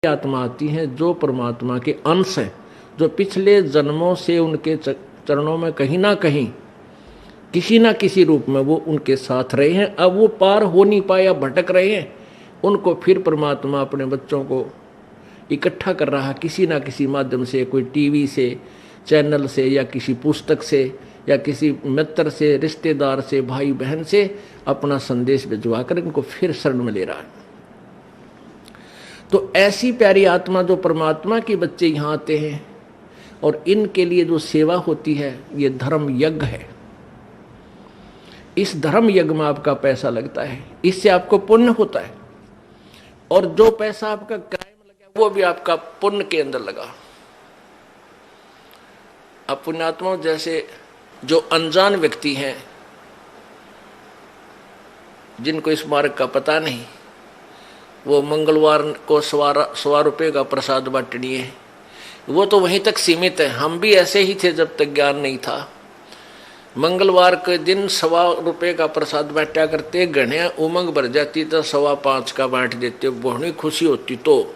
आत्मा आती हैं जो परमात्मा के अंश हैं, जो पिछले जन्मों से उनके चरणों में कहीं ना कहीं किसी ना किसी रूप में वो उनके साथ रहे हैं। अब वो पार हो नहीं पाए या भटक रहे हैं, उनको फिर परमात्मा अपने बच्चों को इकट्ठा कर रहा है किसी ना किसी माध्यम से, कोई टीवी से, चैनल से, या किसी पुस्तक से, या किसी मित्र से, रिश्तेदार से, भाई बहन से अपना संदेश भिजवा कर इनको फिर शरण में ले रहा है। तो ऐसी प्यारी आत्मा जो परमात्मा के बच्चे यहाँ आते हैं और इनके लिए जो सेवा होती है, ये धर्म यज्ञ है। इस धर्म यज्ञ में आपका पैसा लगता है, इससे आपको पुण्य होता है, और जो पैसा आपका किराए में लगा वो भी आपका पुण्य के अंदर लगा। अब पुण्यात्माओं, जैसे जो अनजान व्यक्ति हैं जिनको इस मार्ग का पता नहीं, वो मंगलवार को 100 रुपये का प्रसाद बांटनी है, वो तो वहीं तक सीमित है। हम भी ऐसे ही थे जब तक ज्ञान नहीं था। मंगलवार के दिन 100 रुपये का प्रसाद बांटा करते, घने उमंग भर जाती तो 5.25 का बांट देते, बहुत खुशी होती। तो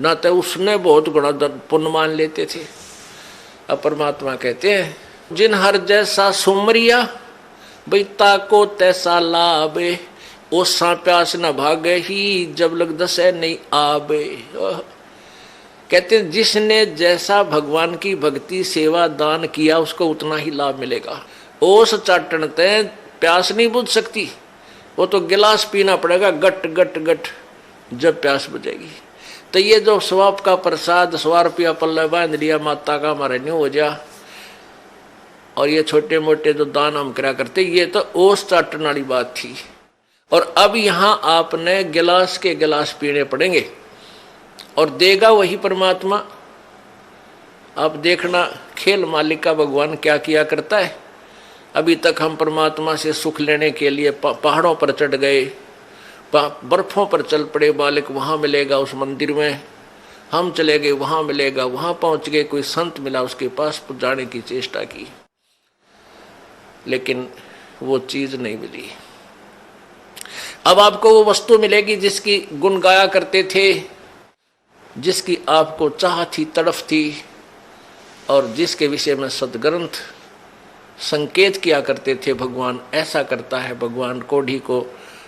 ना तो उसने बहुत गुणा पुण्य मान लेते थे। अब परमात्मा कहते हैं, जिन हर जैसा सुमरिया बैता को तैसा लाभे, ओसा प्यास न भागे ही जब लग दसे नहीं आबे। कहते हैं जिसने जैसा भगवान की भक्ति सेवा दान किया उसको उतना ही लाभ मिलेगा। ओस चाटन ते प्यास नहीं बुझ सकती, वो तो गिलास पीना पड़ेगा गट गट गट जब प्यास बुझेगी। तो ये जो स्वाप का प्रसाद 100 रुपया पल्ले बांध लिया माता का, हमारे नहीं हो जा, और ये छोटे मोटे जो दान हम करा करते, ये तो ओस चाटन वाली बात थी। और अब यहाँ आपने गिलास के गिलास पीने पड़ेंगे और देगा वही परमात्मा। अब देखना खेल मालिक का भगवान क्या किया करता है। अभी तक हम परमात्मा से सुख लेने के लिए पहाड़ों पर चढ़ गए, बर्फों पर चल पड़े, मालिक वहाँ मिलेगा उस मंदिर में, हम चले गए वहाँ मिलेगा, वहाँ पहुँच गए, कोई संत मिला उसके पास जाने की चेष्टा की, लेकिन वो चीज़ नहीं मिली। अब आपको वो वस्तु मिलेगी जिसकी गुण गाया करते थे, जिसकी आपको चाह थी, तड़फ थी, और जिसके विषय में सदग्रंथ संकेत किया करते थे। भगवान ऐसा करता है, भगवान कोढ़ी को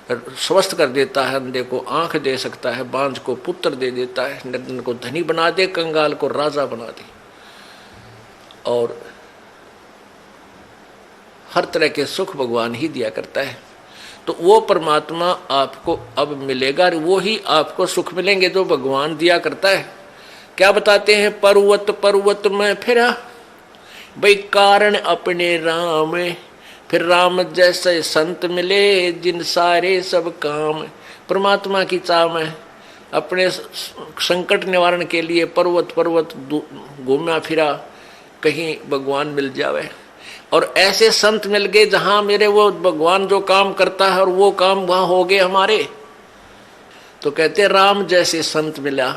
स्वस्थ कर देता है, अंधे को आंख दे सकता है, बांझ को पुत्र दे देता है, निर्धन को धनी बना दे, कंगाल को राजा बना दे, और हर तरह के सुख भगवान ही दिया करता है। तो वो परमात्मा आपको अब मिलेगा, वो ही आपको सुख मिलेंगे जो भगवान दिया करता है। क्या बताते हैं, पर्वत पर्वत में फिरा भाई कारण अपने राम, फिर राम जैसे संत मिले जिन सारे सब काम। परमात्मा की चाह में अपने संकट निवारण के लिए पर्वत पर्वत घूमा फिरा, कहीं भगवान मिल जावे, और ऐसे संत मिल गए जहां मेरे वो भगवान जो काम करता है और वो काम वहां हो गए हमारे। तो कहते राम जैसे संत मिला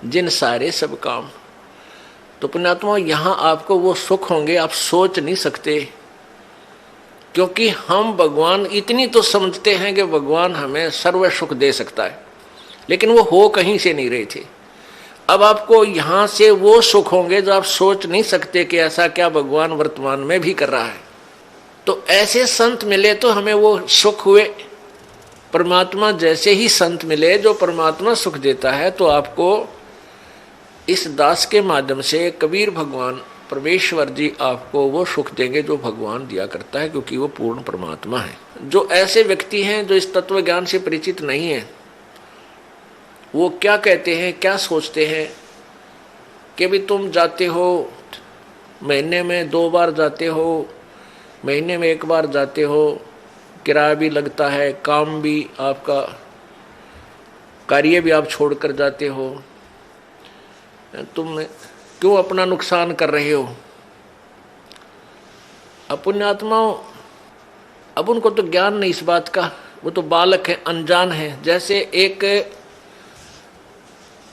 जिन सारे सब काम। तो पुण्यात्मा, यहाँ आपको वो सुख होंगे आप सोच नहीं सकते, क्योंकि हम भगवान इतनी तो समझते हैं कि भगवान हमें सर्व सुख दे सकता है, लेकिन वो हो कहीं से नहीं रहे थे। अब आपको यहाँ से वो सुख होंगे जो आप सोच नहीं सकते कि ऐसा क्या भगवान वर्तमान में भी कर रहा है। तो ऐसे संत मिले तो हमें वो सुख हुए। परमात्मा जैसे ही संत मिले जो परमात्मा सुख देता है, तो आपको इस दास के माध्यम से कबीर भगवान परमेश्वर जी आपको वो सुख देंगे जो भगवान दिया करता है, क्योंकि वो पूर्ण परमात्मा है। जो ऐसे व्यक्ति हैं जो इस तत्व ज्ञान से परिचित नहीं है, वो क्या कहते हैं, क्या सोचते हैं कि भी तुम जाते हो, महीने में 2 बार जाते हो, महीने में 1 बार जाते हो, किराया भी लगता है, काम भी आपका, कार्य भी आप छोड़कर जाते हो, तुम क्यों अपना नुकसान कर रहे हो। पुण्यात्माओं, अब उनको तो ज्ञान नहीं इस बात का, वो तो बालक है, अनजान है। जैसे एक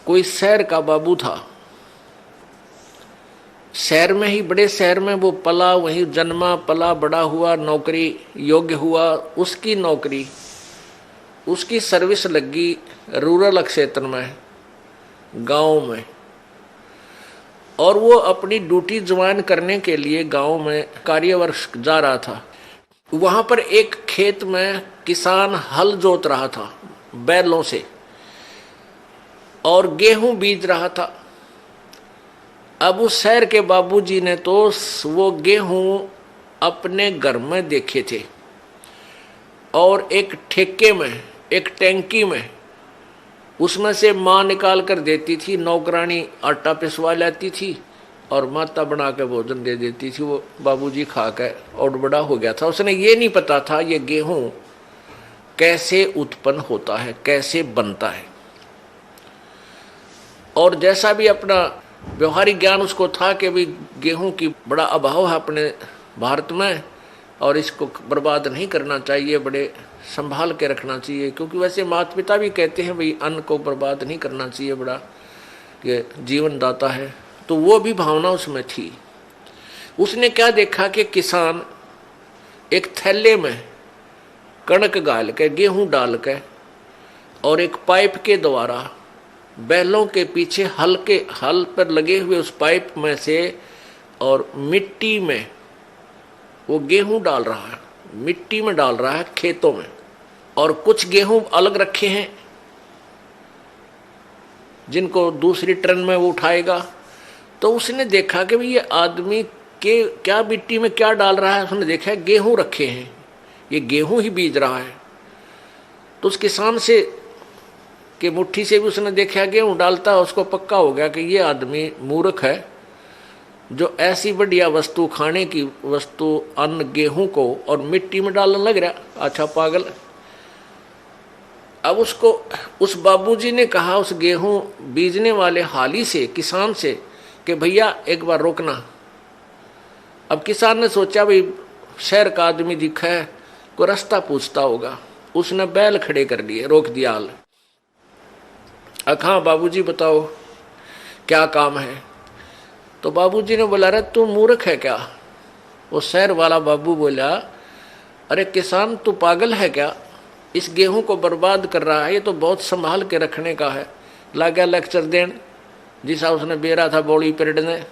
कोई शहर का बाबू था, शहर में ही, बड़े शहर में वो पला, वहीं जन्मा पला बड़ा हुआ, नौकरी योग्य हुआ, उसकी नौकरी, उसकी सर्विस लगी रूरल क्षेत्र में, गांव में, और वो अपनी ड्यूटी ज्वाइन करने के लिए गांव में कार्यवर्ष जा रहा था। वहां पर एक खेत में किसान हल जोत रहा था बैलों से और गेहूं बीज रहा था। अब उस शहर के बाबूजी ने तो वो गेहूं अपने घर में देखे थे और एक ठेके में, एक टैंकी में, उसमें से माँ निकाल कर देती थी, नौकरानी आटा पिसवा लाती थी और माता बना के भोजन दे देती थी। वो बाबूजी खा के और बड़ा हो गया था। उसने ये नहीं पता था ये गेहूं कैसे उत्पन्न होता है, कैसे बनता है। और जैसा भी अपना व्यवहारिक ज्ञान उसको था कि भी गेहूं की बड़ा अभाव है अपने भारत में और इसको बर्बाद नहीं करना चाहिए, बड़े संभाल के रखना चाहिए, क्योंकि वैसे माता पिता भी कहते हैं भाई अन्न को बर्बाद नहीं करना चाहिए, बड़ा ये जीवन दाता है। तो वो भी भावना उसमें थी। उसने क्या देखा कि किसान एक थैले में कणक गाल के, गेहूं डाल के और एक पाइप के द्वारा बैलों के पीछे हल पर लगे हुए उस पाइप में से और मिट्टी में वो गेहूं डाल रहा है, मिट्टी में डाल रहा है खेतों में। और कुछ गेहूं अलग रखे हैं जिनको दूसरी ट्रेन में वो उठाएगा। तो उसने देखा कि ये आदमी के क्या मिट्टी में क्या डाल रहा है। उसने देखा गेहूं रखे हैं, ये गेहूं ही बीज रहा है। तो उस किसान से कि मुट्ठी से भी उसने देखा गेहूं डालता है, उसको पक्का हो गया कि ये आदमी मूर्ख है जो ऐसी बढ़िया वस्तु, खाने की वस्तु, अन्न गेहूं को और मिट्टी में डालने लग रहा। अच्छा पागल। अब उसको उस बाबूजी ने कहा उस गेहूं बीजने वाले हाली से, किसान से, कि भैया एक बार रोकना। अब किसान ने सोचा भाई शहर का आदमी दिखा है, कोई रास्ता पूछता होगा। उसने बैल खड़े कर लिए, रोक दिया हाल। हाँ बाबूजी बताओ क्या काम है। तो बाबूजी ने बोला अरे तू मूर्ख है क्या। वो शहर वाला बाबू बोला अरे किसान तू पागल है क्या, इस गेहूं को बर्बाद कर रहा है, ये तो बहुत संभाल के रखने का है। लगा लेक्चर देन जिसा उसने बेरा था बॉडी पीरियड ने।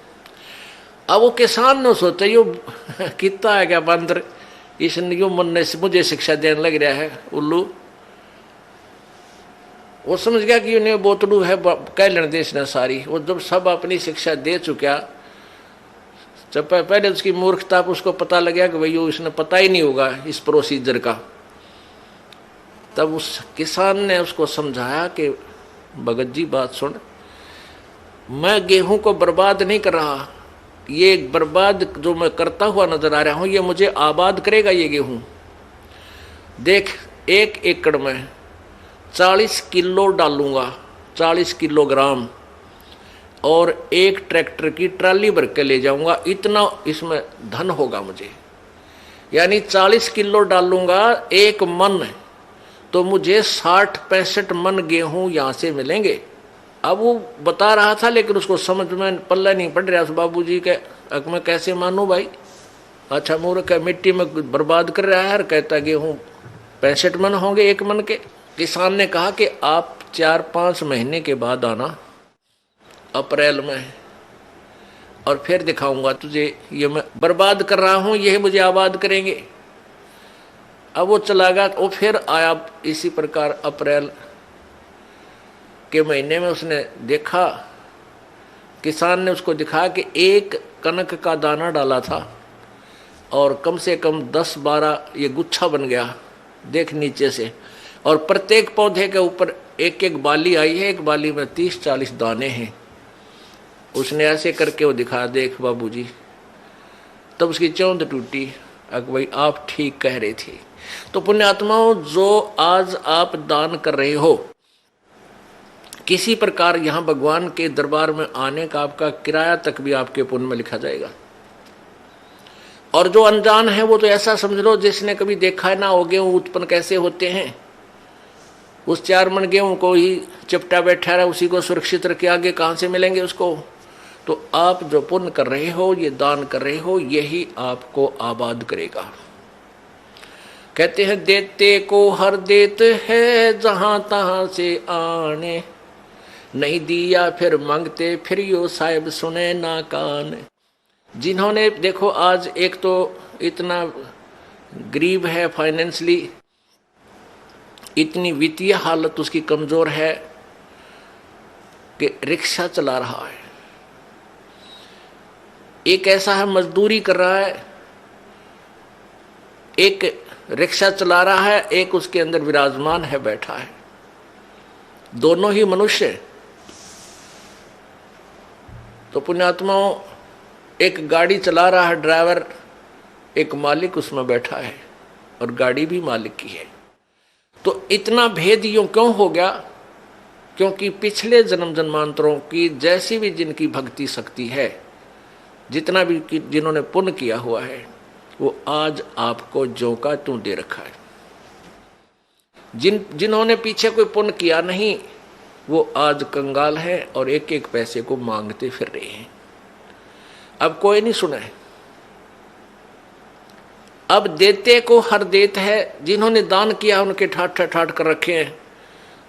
अब वो किसान ने सोचा यो कितना है क्या बंदर, इसने यो मन ने मुझे शिक्षा देने लग रहा है उल्लू। वो समझ गया कि उन्हें बोतलू है कह लेने देश ने सारी। वो जब सब अपनी शिक्षा दे चुका, जब पहले उसकी मूर्खता उसको पता लग गया कि भाई इसने पता ही नहीं होगा इस प्रोसीजर का, तब उस किसान ने उसको समझाया कि भगत जी बात सुन, मैं गेहूं को बर्बाद नहीं कर रहा, ये बर्बाद जो मैं करता हुआ नजर आ रहा हूं ये मुझे आबाद करेगा। ये गेहूं देख, 1 एकड़ में 40 किलो डालूंगा, 40 किलोग्राम, और एक ट्रैक्टर की ट्राली भर के ले जाऊंगा, इतना इसमें धन होगा मुझे। यानी 40 किलो डालूंगा 1 मन, तो मुझे 60-65 मन गेहूं यहां से मिलेंगे। अब वो बता रहा था लेकिन उसको समझ में पल्ला नहीं पड़ रहा उस बाबूजी के। अब मैं कैसे मानूं भाई, अच्छा मूर्ख है, मिट्टी में बर्बाद कर रहा है, कहता गेहूं 65 मन होंगे 1 मन के। किसान ने कहा कि आप 4-5 महीने के बाद आना, अप्रैल में, और फिर दिखाऊंगा तुझे ये मैं बर्बाद कर रहा हूं, यही मुझे आबाद करेंगे। अब वो चला गया। वो फिर आया इसी प्रकार अप्रैल के महीने में। उसने देखा, किसान ने उसको दिखाया कि 1 कनक का दाना डाला था और कम से कम 10-12 ये गुच्छा बन गया देख नीचे से, और प्रत्येक पौधे के ऊपर 1-1 बाली आई है, एक बाली में 30-40 दाने हैं। उसने ऐसे करके वो दिखा, देख बाबूजी। तब उसकी चौंध टूटी। भाई आप ठीक कह रहे थे। तो पुण्यात्माओं, जो आज आप दान कर रहे हो, किसी प्रकार यहाँ भगवान के दरबार में आने का आपका किराया तक भी आपके पुण्य में लिखा जाएगा। और जो अनजान है वो तो ऐसा समझ लो जिसने कभी देखा ना हो गेहूं उत्पन्न कैसे होते हैं, उस 4 मन गेहूं को ही चिपटा बैठा रहा, उसी को सुरक्षित रखे, आगे कहाँ से मिलेंगे उसको। तो आप जो पुण्य कर रहे हो, ये दान कर रहे हो, यही आपको आबाद करेगा। कहते हैं देते को हर देत है जहां तहां से आने, नहीं दिया फिर मांगते फिर यो साहिब सुने ना कान। जिन्होंने देखो आज एक तो इतना गरीब है, फाइनेंशियली इतनी वित्तीय हालत उसकी कमजोर है कि रिक्शा चला रहा है, एक ऐसा है मजदूरी कर रहा है, एक रिक्शा चला रहा है, एक उसके अंदर विराजमान है, बैठा है, दोनों ही मनुष्य। तो पुण्यात्माओं, एक गाड़ी चला रहा है ड्राइवर, एक मालिक उसमें बैठा है और गाड़ी भी मालिक की है। तो इतना भेद यूं क्यों हो गया? क्योंकि पिछले जन्म जन्मांतरों की जैसी भी जिनकी भक्ति शक्ति है, जितना भी जिन्होंने पुण्य किया हुआ है, वो आज आपको ज्यों का त्यों दे रखा है। जिन्होंने पीछे कोई पुण्य किया नहीं, वो आज कंगाल है और एक एक पैसे को मांगते फिर रहे हैं। अब कोई नहीं सुना है, अब देते को हर देत है। जिन्होंने दान किया उनके ठाट ठाट कर रखे हैं।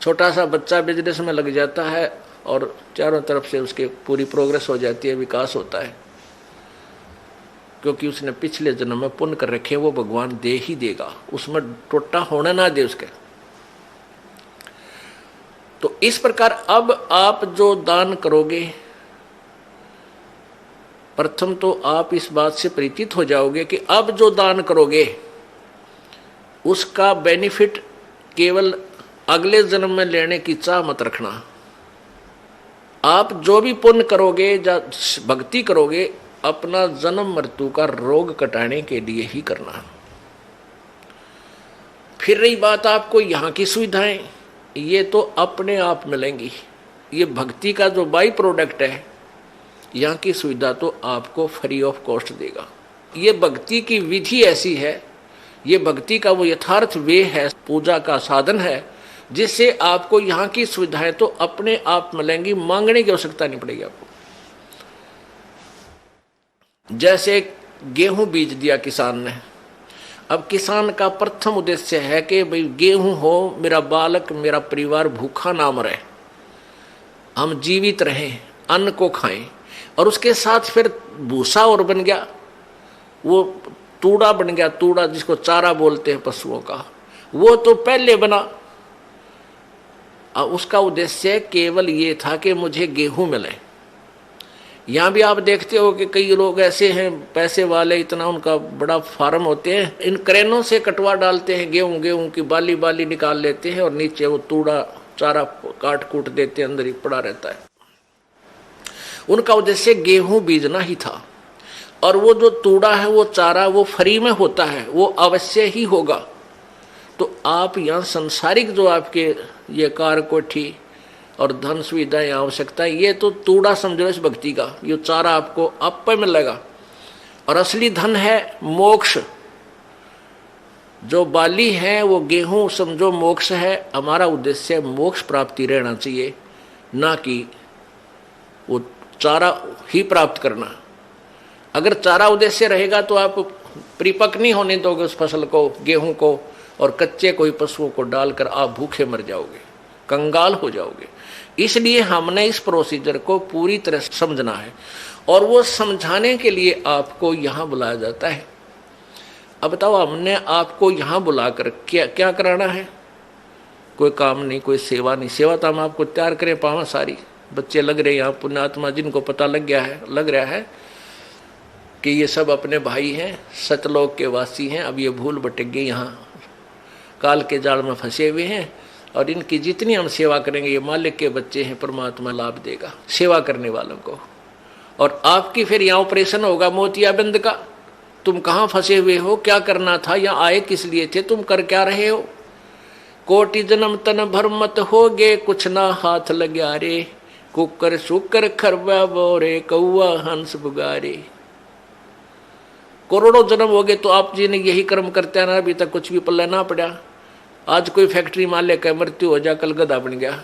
छोटा सा बच्चा बिजनेस में लग जाता है और चारों तरफ से उसके पूरी प्रोग्रेस हो जाती है, विकास होता है, क्योंकि उसने पिछले जन्म में पुण्य कर रखे, वो भगवान दे ही देगा, उसमें टोटा होने ना दे उसके। तो इस प्रकार अब आप जो दान करोगे, प्रथम तो आप इस बात से परिचित हो जाओगे कि अब जो दान करोगे उसका बेनिफिट केवल अगले जन्म में लेने की चाह मत रखना। आप जो भी पुण्य करोगे या भक्ति करोगे, अपना जन्म मृत्यु का रोग कटाने के लिए ही करना। फिर रही बात आपको यहाँ की सुविधाएं, ये तो अपने आप मिलेंगी। ये भक्ति का जो बाई प्रोडक्ट है, यहाँ की सुविधा तो आपको फ्री ऑफ कॉस्ट देगा। ये भक्ति की विधि ऐसी है, ये भक्ति का वो यथार्थ वे है, पूजा का साधन है, जिससे आपको यहाँ की सुविधाएं तो अपने आप मिलेंगी, मांगने की आवश्यकता नहीं पड़ेगी आपको। जैसे गेहूं बीज दिया किसान ने, अब किसान का प्रथम उद्देश्य है कि भाई गेहूं हो, मेरा बालक मेरा परिवार भूखा ना मरे, हम जीवित रहें, अन्न को खाएं। और उसके साथ फिर भूसा और बन गया, वो तूड़ा बन गया, तूड़ा जिसको चारा बोलते हैं पशुओं का, वो तो पहले बना। उसका उद्देश्य केवल ये था कि मुझे गेहूं मिले। यहाँ भी आप देखते हो कि कई लोग ऐसे हैं पैसे वाले, इतना उनका बड़ा फार्म होते हैं, इन क्रेनों से कटवा डालते हैं, गेहूं की बाली बाली निकाल लेते हैं और नीचे वो तूड़ा चारा काट कूट देते हैं, अंदर ही पड़ा रहता है। उनका उद्देश्य गेहूं बीजना ही था। और वो जो तूड़ा है, वो चारा, वो फ्री में होता है, वो अवश्य ही होगा। तो आप यहाँ संसारिक जो आपके ये कार कोठी और धन सुविधाएं आवश्यकता है, ये तो तूड़ा समझो इस भक्ति का, ये चारा आपको आप पे मिलेगा। और असली धन है मोक्ष। जो बाली है वो गेहूं समझो मोक्ष है। हमारा उद्देश्य मोक्ष प्राप्ति रहना चाहिए, ना कि वो चारा ही प्राप्त करना। अगर चारा उद्देश्य रहेगा तो आप परिपक्व नहीं होने दोगे उस फसल को, गेहूं को, और कच्चे कोई पशुओं को डालकर आप भूखे मर जाओगे, कंगाल हो जाओगे। इसलिए हमने इस प्रोसीजर को पूरी तरह समझना है, और वो समझाने के लिए आपको यहाँ बुलाया जाता है। अब बताओ, हमने आपको यहाँ बुलाकर क्या क्या कराना है? कोई काम नहीं, कोई सेवा नहीं। सेवा तो हम आपको तैयार करें पावा सारी, बच्चे लग रहे हैं यहाँ, पुण्यात्मा जिनको पता लग रहा है कि ये सब अपने भाई हैं, सतलोक के वासी हैं। अब ये भूल भटक गए, यहाँ काल के जाल में फंसे हुए हैं, और इनकी जितनी हम सेवा करेंगे, ये मालिक के बच्चे हैं, परमात्मा लाभ देगा सेवा करने वालों को। और आपकी फिर यहाँ ऑपरेशन होगा मोतियाबिंद का। तुम कहाँ फंसे हुए हो, क्या करना था, यहाँ आए किस लिए थे, तुम कर क्या रहे हो? कोटि जन्म तन भर मत होगे, कुछ ना हाथ लग्या रे, कुकर शुकर खरबा बोरे, कौआ हंस बुगारे। करोड़ों जन्म हो गए तो आप जी ने यही कर्म करते ना, अभी तक कुछ भी पल्ले ना पड़ा। आज कोई फैक्ट्री मालिक है, मृत्यु हो जा, कल गधा बन गया,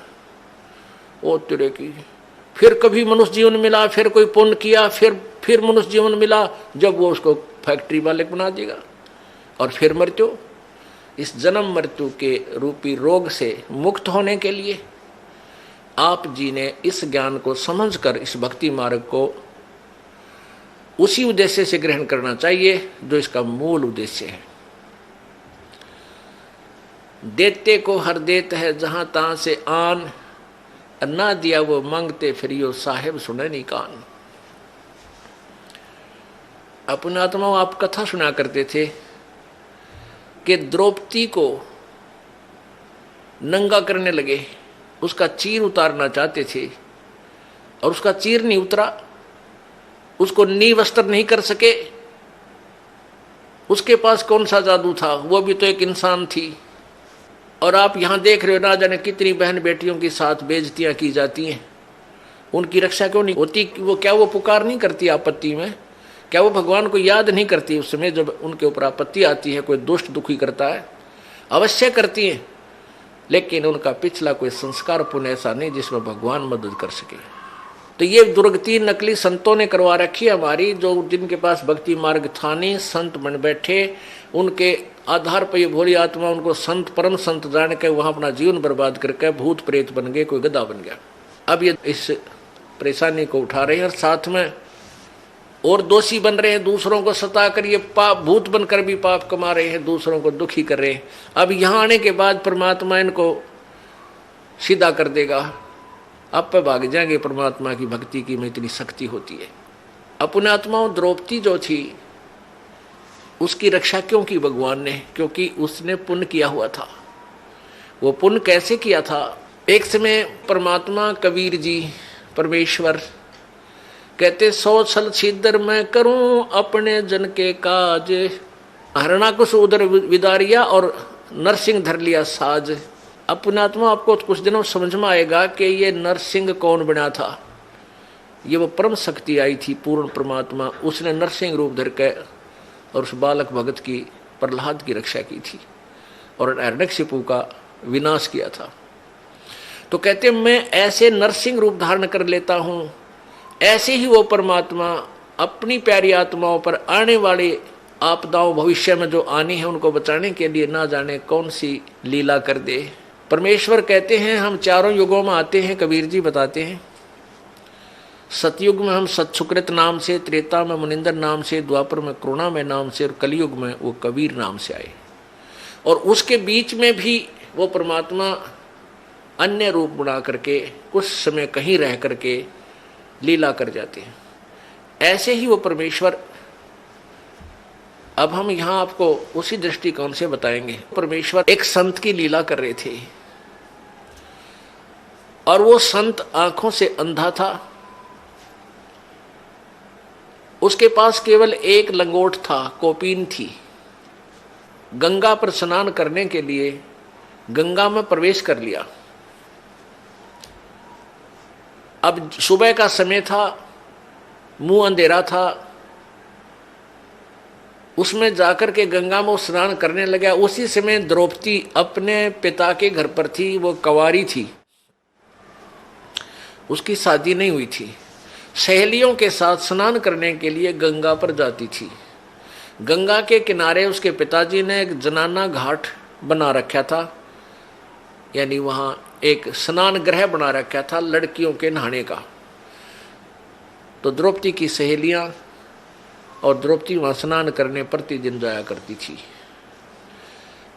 ओ तेरे की। फिर कभी मनुष्य जीवन मिला, फिर कोई पुण्य किया, फिर मनुष्य जीवन मिला, जब वो उसको फैक्ट्री मालिक बना देगा, और फिर मृत्यु। इस जन्म मृत्यु के रूपी रोग से मुक्त होने के लिए आप जी ने इस ज्ञान को समझकर इस भक्ति मार्ग को उसी उद्देश्य से ग्रहण करना चाहिए जो इसका मूल उद्देश्य है। देते को हर देत है जहां तहां से आन, ना दिया वो मांगते फिरियो साहेब सुने नहीं कान। अपने आत्माओं आप कथा सुना करते थे कि द्रौपदी को नंगा करने लगे, उसका चीर उतारना चाहते थे और उसका चीर नहीं उतरा, उसको नी वस्त्र नहीं कर सके। उसके पास कौन सा जादू था, वो भी तो एक इंसान थी। और आप यहां देख रहे हो ना जाने कितनी बहन बेटियों के साथ बेइज्जतियां की जाती हैं, उनकी रक्षा क्यों नहीं होती? वो क्या वो पुकार नहीं करती आपत्ति में? क्या वो भगवान को याद नहीं करती उस समय जब उनके ऊपर आपत्ति आती है, कोई दुष्ट दुखी करता है? अवश्य करती हैं, लेकिन उनका पिछला कोई संस्कार पुण्य ऐसा नहीं जिसमें भगवान मदद कर सके। तो ये दुर्गति नकली संतों ने करवा रखी है हमारी, जो जिनके पास भक्ति मार्ग था नहीं, संत बन बैठे, उनके आधार पर ये भोली आत्मा उनको संत परम संत जान के वहां अपना जीवन बर्बाद करके भूत प्रेत बन गए, कोई गधा बन गया। अब ये इस परेशानी को उठा रहे हैं और साथ में और दोषी बन रहे हैं, दूसरों को सता कर ये पाप भूत बनकर भी पाप कमा रहे हैं, दूसरों को दुखी कर रहे हैं। अब यहाँ आने के बाद परमात्मा इनको सीधा कर देगा, अब पे भाग जाएंगे परमात्मा की भक्ति की में इतनी शक्ति होती है। अपने आत्माओं द्रौपदी जो थी उसकी रक्षा क्यों की भगवान ने? क्योंकि उसने पुण्य किया हुआ था। वो पुण्य कैसे किया था? एक समय परमात्मा कबीर जी परमेश्वर कहते 100 छल छिद्र मैं करूं अपने जन के काज, हरणाकुश उधर विदारिया और नरसिंह धर लिया साज। अपने आत्मा आपको कुछ दिनों समझ में आएगा कि ये नरसिंह कौन बना था। ये वो परम शक्ति आई थी पूर्ण परमात्मा, उसने नरसिंह रूप धर के और उस बालक भगत की प्रहलाद की रक्षा की थी और हिरण्यकशिपु का विनाश किया था। तो कहते मैं ऐसे नरसिंह रूप धारण कर लेता हूं, ऐसे ही वो परमात्मा अपनी प्यारी आत्माओं पर आने वाले आपदाओं भविष्य में जो आनी है उनको बचाने के लिए ना जाने कौन सी लीला कर दे। परमेश्वर कहते हैं हम चारों युगों में आते हैं, कबीर जी बताते हैं। सतयुग में हम सतसुकृत नाम से, त्रेता में मुनिंदर नाम से, द्वापर में करुणामय नाम से और कलयुग में वो कबीर नाम से आए। और उसके बीच में भी वो परमात्मा अन्य रूप बना करके कुछ समय कहीं रह करके लीला कर जाते हैं। ऐसे ही वो परमेश्वर अब हम यहां आपको उसी दृष्टिकोण से बताएंगे। परमेश्वर एक संत की लीला कर रहे थे और वो संत आंखों से अंधा था, उसके पास केवल एक लंगोट था, कोपीन थी। गंगा पर स्नान करने के लिए गंगा में प्रवेश कर लिया। अब सुबह का समय था, मुंह अंधेरा था, उसमें जाकर के गंगा में स्नान करने लगा। उसी समय द्रौपदी अपने पिता के घर पर थी, वो कंवारी थी, उसकी शादी नहीं हुई थी। सहेलियों के साथ स्नान करने के लिए गंगा पर जाती थी। गंगा के किनारे उसके पिताजी ने एक जनाना घाट बना रखा था, यानी वहां एक स्नान गृह बना रखा था लड़कियों के नहाने का। तो द्रौपदी की सहेलियां और द्रौपदी वहां स्नान करने प्रतिदिन जाया करती थी।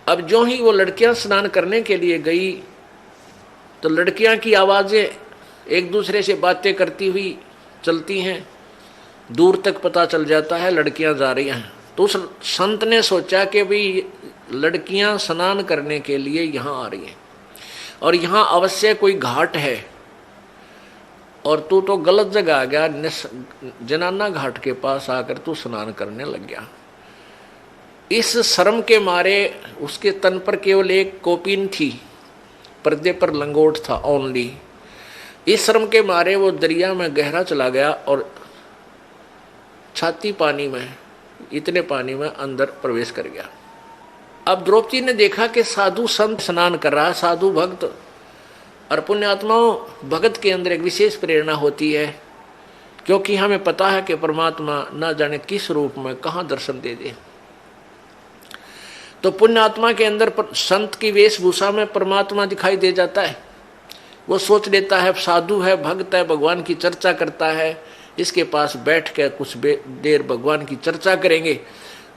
अब जो ही वो लड़कियां स्नान करने के लिए गई तो लड़कियां की आवाजें एक दूसरे से बातें करती हुई चलती हैं, दूर तक पता चल जाता है लड़कियां जा रही हैं। तो उस संत ने सोचा कि भाई लड़कियां स्नान करने के लिए यहाँ आ रही हैं और यहाँ अवश्य कोई घाट है और तू तो गलत जगह आ गया, जनाना घाट के पास आकर तू स्नान करने लग गया। इस शर्म के मारे उसके तन पर केवल एक कोपीन थी, पर्दे पर लंगोट था ओनली। इस शर्म के मारे वो दरिया में गहरा चला गया और छाती पानी में, इतने पानी में अंदर प्रवेश कर गया। अब द्रौपदी ने देखा कि साधु संत स्नान कर रहा है, साधु भक्त। और पुण्यात्माओं, भगत के अंदर एक विशेष प्रेरणा होती है, क्योंकि हमें पता है कि परमात्मा ना जाने किस रूप में कहाँ दर्शन दे दे। तो पुण्यात्मा के अंदर संत की वेशभूषा में परमात्मा दिखाई दे जाता है। वो सोच लेता है साधु है, भक्त है, भगवान की चर्चा करता है, इसके पास बैठ कर कुछ देर भगवान की चर्चा करेंगे।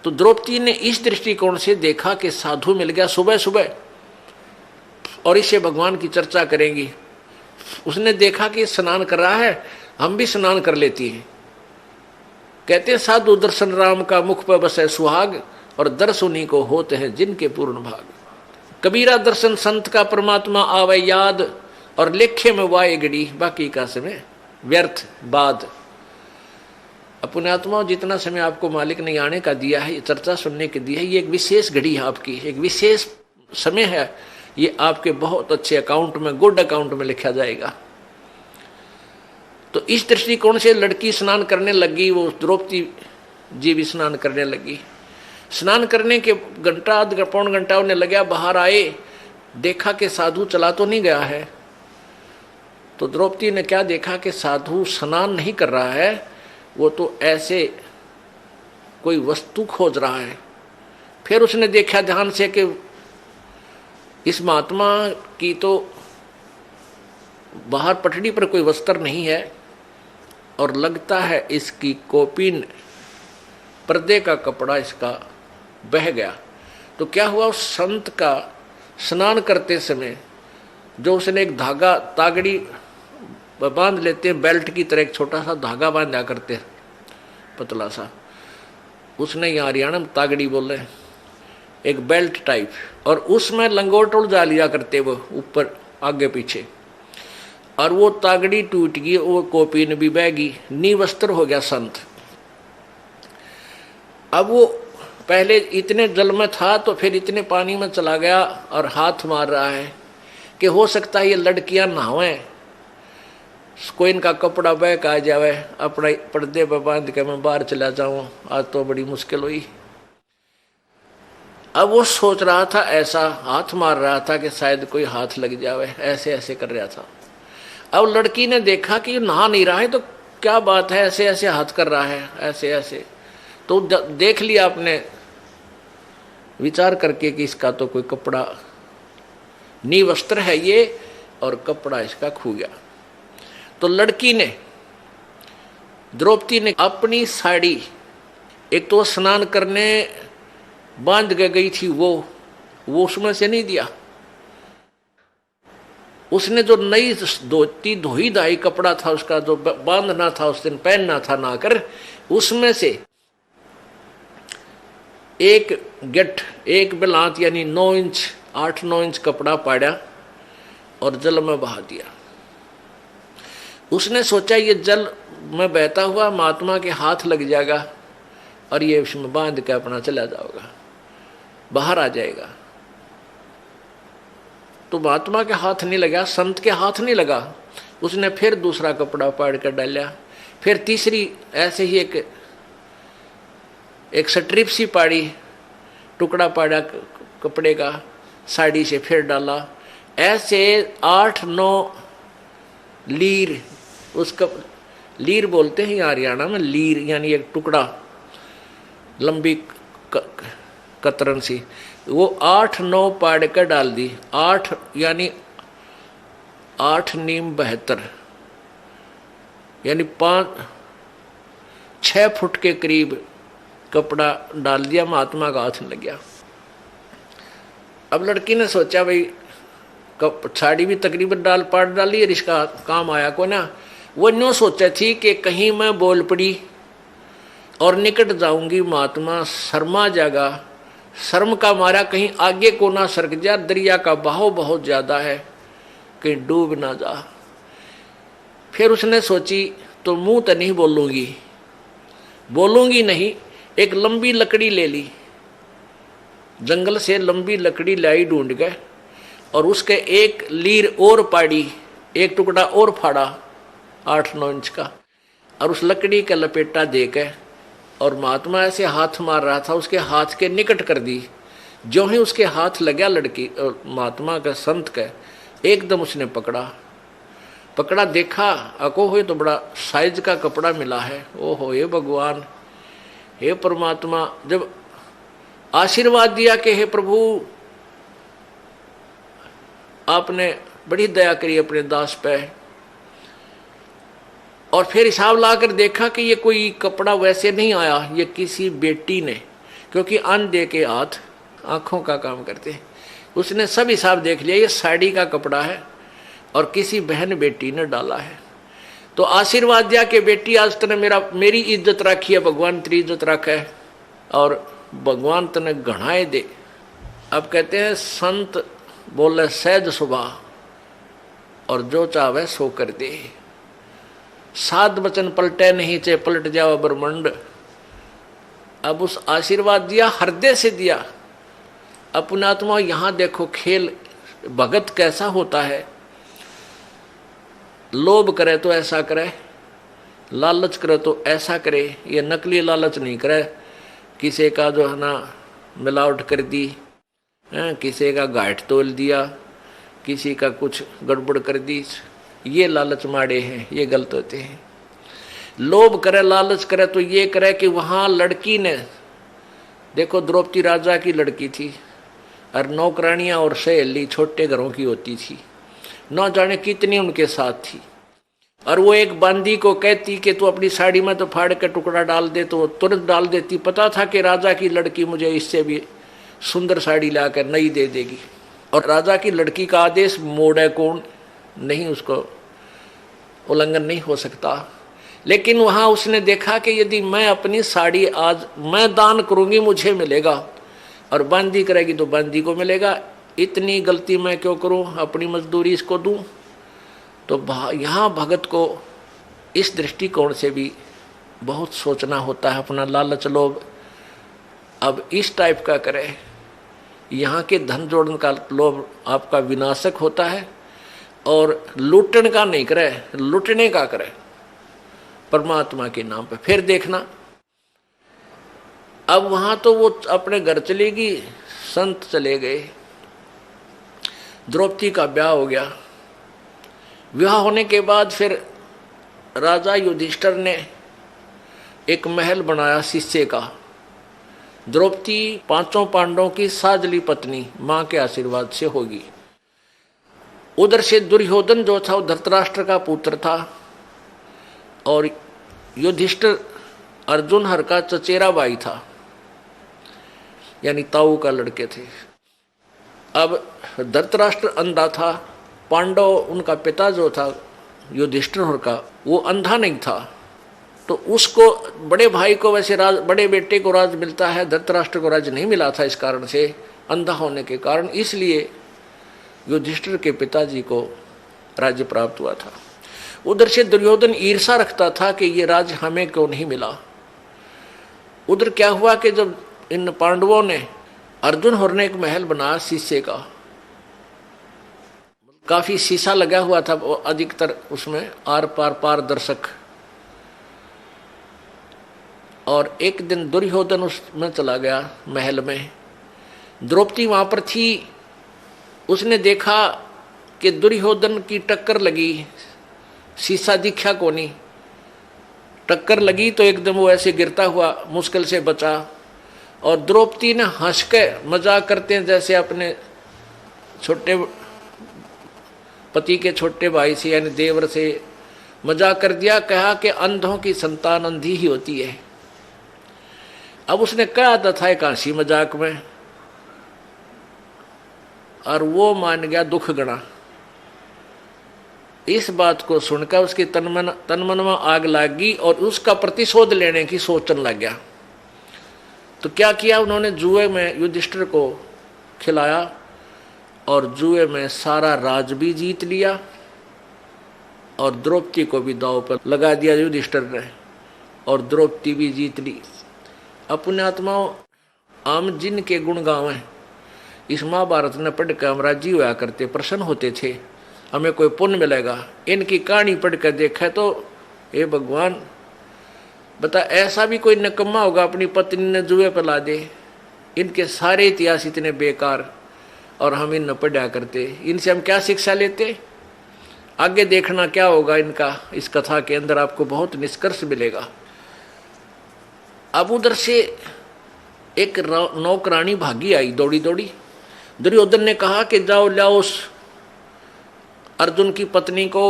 तो द्रौपदी ने इस दृष्टिकोण से देखा कि साधु मिल गया सुबह सुबह और इससे भगवान की चर्चा करेंगी। उसने देखा कि स्नान कर रहा है, हम भी स्नान कर लेती हैं। कहते हैं साधु दर्शन राम का मुख पर बसे सुहाग, और दर्श उन्हीं को होते हैं जिनके पूर्ण भाग। कबीरा दर्शन संत का परमात्मा आवे याद, और लेखे में वाए गड़ी बाकी का समय व्यर्थ बाद। अपने आत्मा जितना समय आपको मालिक ने आने का दिया है, चर्चा सुनने के दिया है, ये एक विशेष घड़ी है आपकी, एक विशेष समय है। ये आपके बहुत अच्छे अकाउंट में, गुड अकाउंट में लिखा जाएगा। तो इस दृष्टिकोण से लड़की स्नान करने लगी, वो द्रौपदी जी भी स्नान करने लगी। स्नान करने के घंटा आध पौन घंटा उन्हें लगा, बाहर आए, देखा कि साधु चला तो नहीं गया है। तो द्रौपदी ने क्या देखा कि साधु स्नान नहीं कर रहा है, वो तो ऐसे कोई वस्तु खोज रहा है। फिर उसने देखा ध्यान से कि इस महात्मा की तो बाहर पटड़ी पर कोई वस्त्र नहीं है, और लगता है इसकी कोपीन पर्दे का कपड़ा इसका बह गया। तो क्या हुआ, उस संत का स्नान करते समय जो उसने एक धागा तागड़ी बांध लेते हैं, बेल्ट की तरह एक छोटा सा धागा बांधा करते हैं पतला सा, उसने यहाँ हरियाणा में तागड़ी बोले, एक बेल्ट टाइप, और उसमें लंगोट उलझा लिया करते वो ऊपर आगे पीछे, और वो तागड़ी टूट गई, वो कोपीन भी बह गई, निवस्त्र हो गया संत। अब वो पहले इतने जल में था तो फिर इतने पानी में चला गया और हाथ मार रहा है कि हो सकता है ये लड़कियां नहावें, कोई इनका कपड़ा बह का आ जावे, अपना पर्दे पर बांध के मैं बाहर चला जाऊं, आज तो बड़ी मुश्किल हुई। अब वो सोच रहा था, ऐसा हाथ मार रहा था कि शायद कोई हाथ लग जावे, ऐसे ऐसे कर रहा था। अब लड़की ने देखा कि नहा नहीं रहा है, तो क्या बात है, ऐसे ऐसे हाथ कर रहा है, ऐसे ऐसे। तो देख लिया आपने विचार करके कि इसका तो कोई कपड़ा निवस्त्र है ये, और कपड़ा इसका खो गया। तो लड़की ने, द्रौपदी ने अपनी साड़ी, एक तो स्नान करने बांध के गई थी वो उसमें से नहीं दिया, उसने जो नई धोती धोई धाई कपड़ा था उसका जो बांधना था उस दिन, पहनना था नहाकर, उसमें से एक गठ, एक बिलात यानी 9 इंच 8-9 इंच कपड़ा पाड़ा और जल में बहा दिया। उसने सोचा ये जल में बहता हुआ महात्मा के हाथ लग जाएगा और ये उसमें बांध के अपना चला जाएगा, बाहर आ जाएगा। तो महात्मा के हाथ नहीं लगा, संत के हाथ नहीं लगा। उसने फिर दूसरा कपड़ा पाड़ कर डाला, फिर तीसरी ऐसे ही एक स्ट्रिप सी पाड़ी, टुकड़ा पाड़ा कपड़े का, साड़ी से फिर डाला, ऐसे 8-9 लीर, उसका लीर बोलते हैं हरियाणा में, लीर यानी एक टुकड़ा लंबी कतरन सी, वो 8-9 पाड़ कर डाल दी। 8 यानी 8 नीम 72 यानी 5-6 फुट के करीब कपड़ा डाल दिया, महात्मा का हाथ लग गया। अब लड़की ने सोचा भाई साड़ी भी तकरीबन पाड़ डाली और इसका काम आया को ना। वो न्यों सोचा थी कि कहीं मैं बोल पड़ी और निकट जाऊंगी, महात्मा शर्मा जागा, शर्म का मारा कहीं आगे को ना सरक जा, दरिया का बहाव बहुत ज्यादा है, कहीं डूब ना जा। फिर उसने सोची तो मुंह तो नहीं बोलूंगी नहीं, एक लंबी लकड़ी ले ली, जंगल से लंबी लकड़ी लाई ढूंढ गए और उसके एक लीर और पाड़ी, एक टुकड़ा और फाड़ा 8-9 इंच का, और उस लकड़ी का लपेटा दे के, और महात्मा ऐसे हाथ मार रहा था, उसके हाथ के निकट कर दी। जो ही उसके हाथ लगा लड़की महात्मा का, संत का, एकदम उसने पकड़ा, देखा अको हो तो बड़ा साइज का कपड़ा मिला है। ओहो हे भगवान, हे परमात्मा, जब आशीर्वाद दिया कि हे प्रभु आपने बड़ी दया करी अपने दास पे। और फिर हिसाब लाकर देखा कि ये कोई कपड़ा वैसे नहीं आया, ये किसी बेटी ने, क्योंकि अंधे के हाथ आंखों का काम करते हैं। उसने सब हिसाब देख लिया, ये साड़ी का कपड़ा है और किसी बहन बेटी ने डाला है। तो आशीर्वाद दिया कि बेटी आज तने मेरी इज्जत रखी है, भगवान तेरी इज्जत रखा है और भगवान तने घणाए दे। अब कहते हैं संत बोले सहज सुबह और जो चाहे सो कर दे। सात वचन पलटे नहीं चे पलट जाओ ब्रह्मांड। अब उस आशीर्वाद दिया, हृदय से दिया। अपने आत्मा यहां देखो खेल भगत कैसा होता है। लोभ करे तो ऐसा करे, लालच करे तो ऐसा करे। ये नकली लालच नहीं करे, किसी का जो है ना मिलावट कर दी, किसी का घाट तोल दिया, किसी का कुछ गड़बड़ कर दी, ये लालच माड़े हैं, ये गलत होते हैं। लोभ करे लालच करे तो ये करे कि वहां लड़की ने देखो, द्रौपदी राजा की लड़की थी और नौकरानियां और सहेली छोटे घरों की होती थी, न जाने कितनी उनके साथ थी। और वो एक बांदी को कहती कि तू अपनी साड़ी में तो फाड़ के टुकड़ा डाल दे, तो वो तुरंत डाल देती। पता था कि राजा की लड़की मुझे इससे भी सुंदर साड़ी लाकर नई दे देगी, और राजा की लड़की का आदेश मोड़े कौन नहीं, उसको उल्लंघन नहीं हो सकता। लेकिन वहां उसने देखा कि यदि मैं अपनी साड़ी आज मैं दान करूंगी मुझे मिलेगा, और बांदी करेगी तो बांदी को मिलेगा। इतनी गलती मैं क्यों करूं, अपनी मजदूरी इसको दूं। तो यहाँ भगत को इस दृष्टिकोण से भी बहुत सोचना होता है। अपना लालच लोभ अब इस टाइप का करे, यहाँ के धन जोड़ने का लोभ आपका विनाशक होता है, और लूटन का नहीं करे, लूटने का करे परमात्मा के नाम पे। फिर देखना, अब वहां तो वो अपने घर चलेगी, संत चले गए, द्रौपदी का ब्याह हो गया। विवाह होने के बाद फिर राजा युधिष्ठिर ने एक महल बनाया शीशे का। द्रौपदी पांचों पांडवों की साजली पत्नी मां के आशीर्वाद से होगी। उधर से दुर्योधन जो था वो धृतराष्ट्र का पुत्र था, और युधिष्ठिर अर्जुन हर का चचेरा भाई था, यानी ताऊ का लड़के थे। अब धृतराष्ट्र अंधा था, पांडव उनका पिता जो था युधिष्ठिर हर का वो अंधा नहीं था, तो उसको बड़े भाई को वैसे राज, बड़े बेटे को राज मिलता है, धृतराष्ट्र को राज नहीं मिला था इस कारण से, अंधा होने के कारण। इसलिए युधिष्ठिर के पिताजी को राज्य प्राप्त हुआ था। उधर से दुर्योधन ईर्षा रखता था कि ये राज हमें क्यों नहीं मिला। उधर क्या हुआ कि जब इन पांडवों ने अर्जुन होर ने एक महल बनाया शीशे का, काफी शीशा लगा हुआ था, अधिकतर उसमें आर पार पारदर्शक। और एक दिन दुर्योधन उसमें चला गया महल में, द्रौपदी वहां पर थी। उसने देखा कि दुर्योधन की टक्कर लगी, शीशा दिखा को नहीं, टक्कर लगी तो एकदम वो ऐसे गिरता हुआ मुश्किल से बचा। और द्रौपदी ने हंस के मजाक करते हैं जैसे अपने छोटे पति के छोटे भाई से यानी देवर से मजाक कर दिया, कहा कि अंधों की संतान अंधी ही होती है। अब उसने कहा था एक हंसी मजाक में, और वो मान गया दुख गणा। इस बात को सुनकर उसकी तनमन में आग लगी और उसका प्रतिशोध लेने की सोचने लग गया। तो क्या किया उन्होंने, जुए में युधिष्ठिर को खिलाया और जुए में सारा राज भी जीत लिया, और द्रौपदी को भी दांव पर लगा दिया युधिष्ठिर ने, और द्रौपदी भी जीत ली। अपने आत्माओं आम जिन के गुण गावें, इस महाभारत ने पढ़ कर हम राजी हुआ करते, प्रसन्न होते थे, हमें कोई पुण्य मिलेगा। इनकी कहानी पढ़ कर देखा तो हे भगवान बता, ऐसा भी कोई निकम्मा होगा अपनी पत्नी ने जुए पर ला दे। इनके सारे इतिहास इतने बेकार, और हम इन न पढ़ा करते, इनसे हम क्या शिक्षा लेते। आगे देखना क्या होगा इनका, इस कथा के अंदर आपको बहुत निष्कर्ष मिलेगा। अब उधर से एक नौकरानी भागी आई दौड़ी दौड़ी। दुर्योधन ने कहा कि जाओ लाओ उस अर्जुन की पत्नी को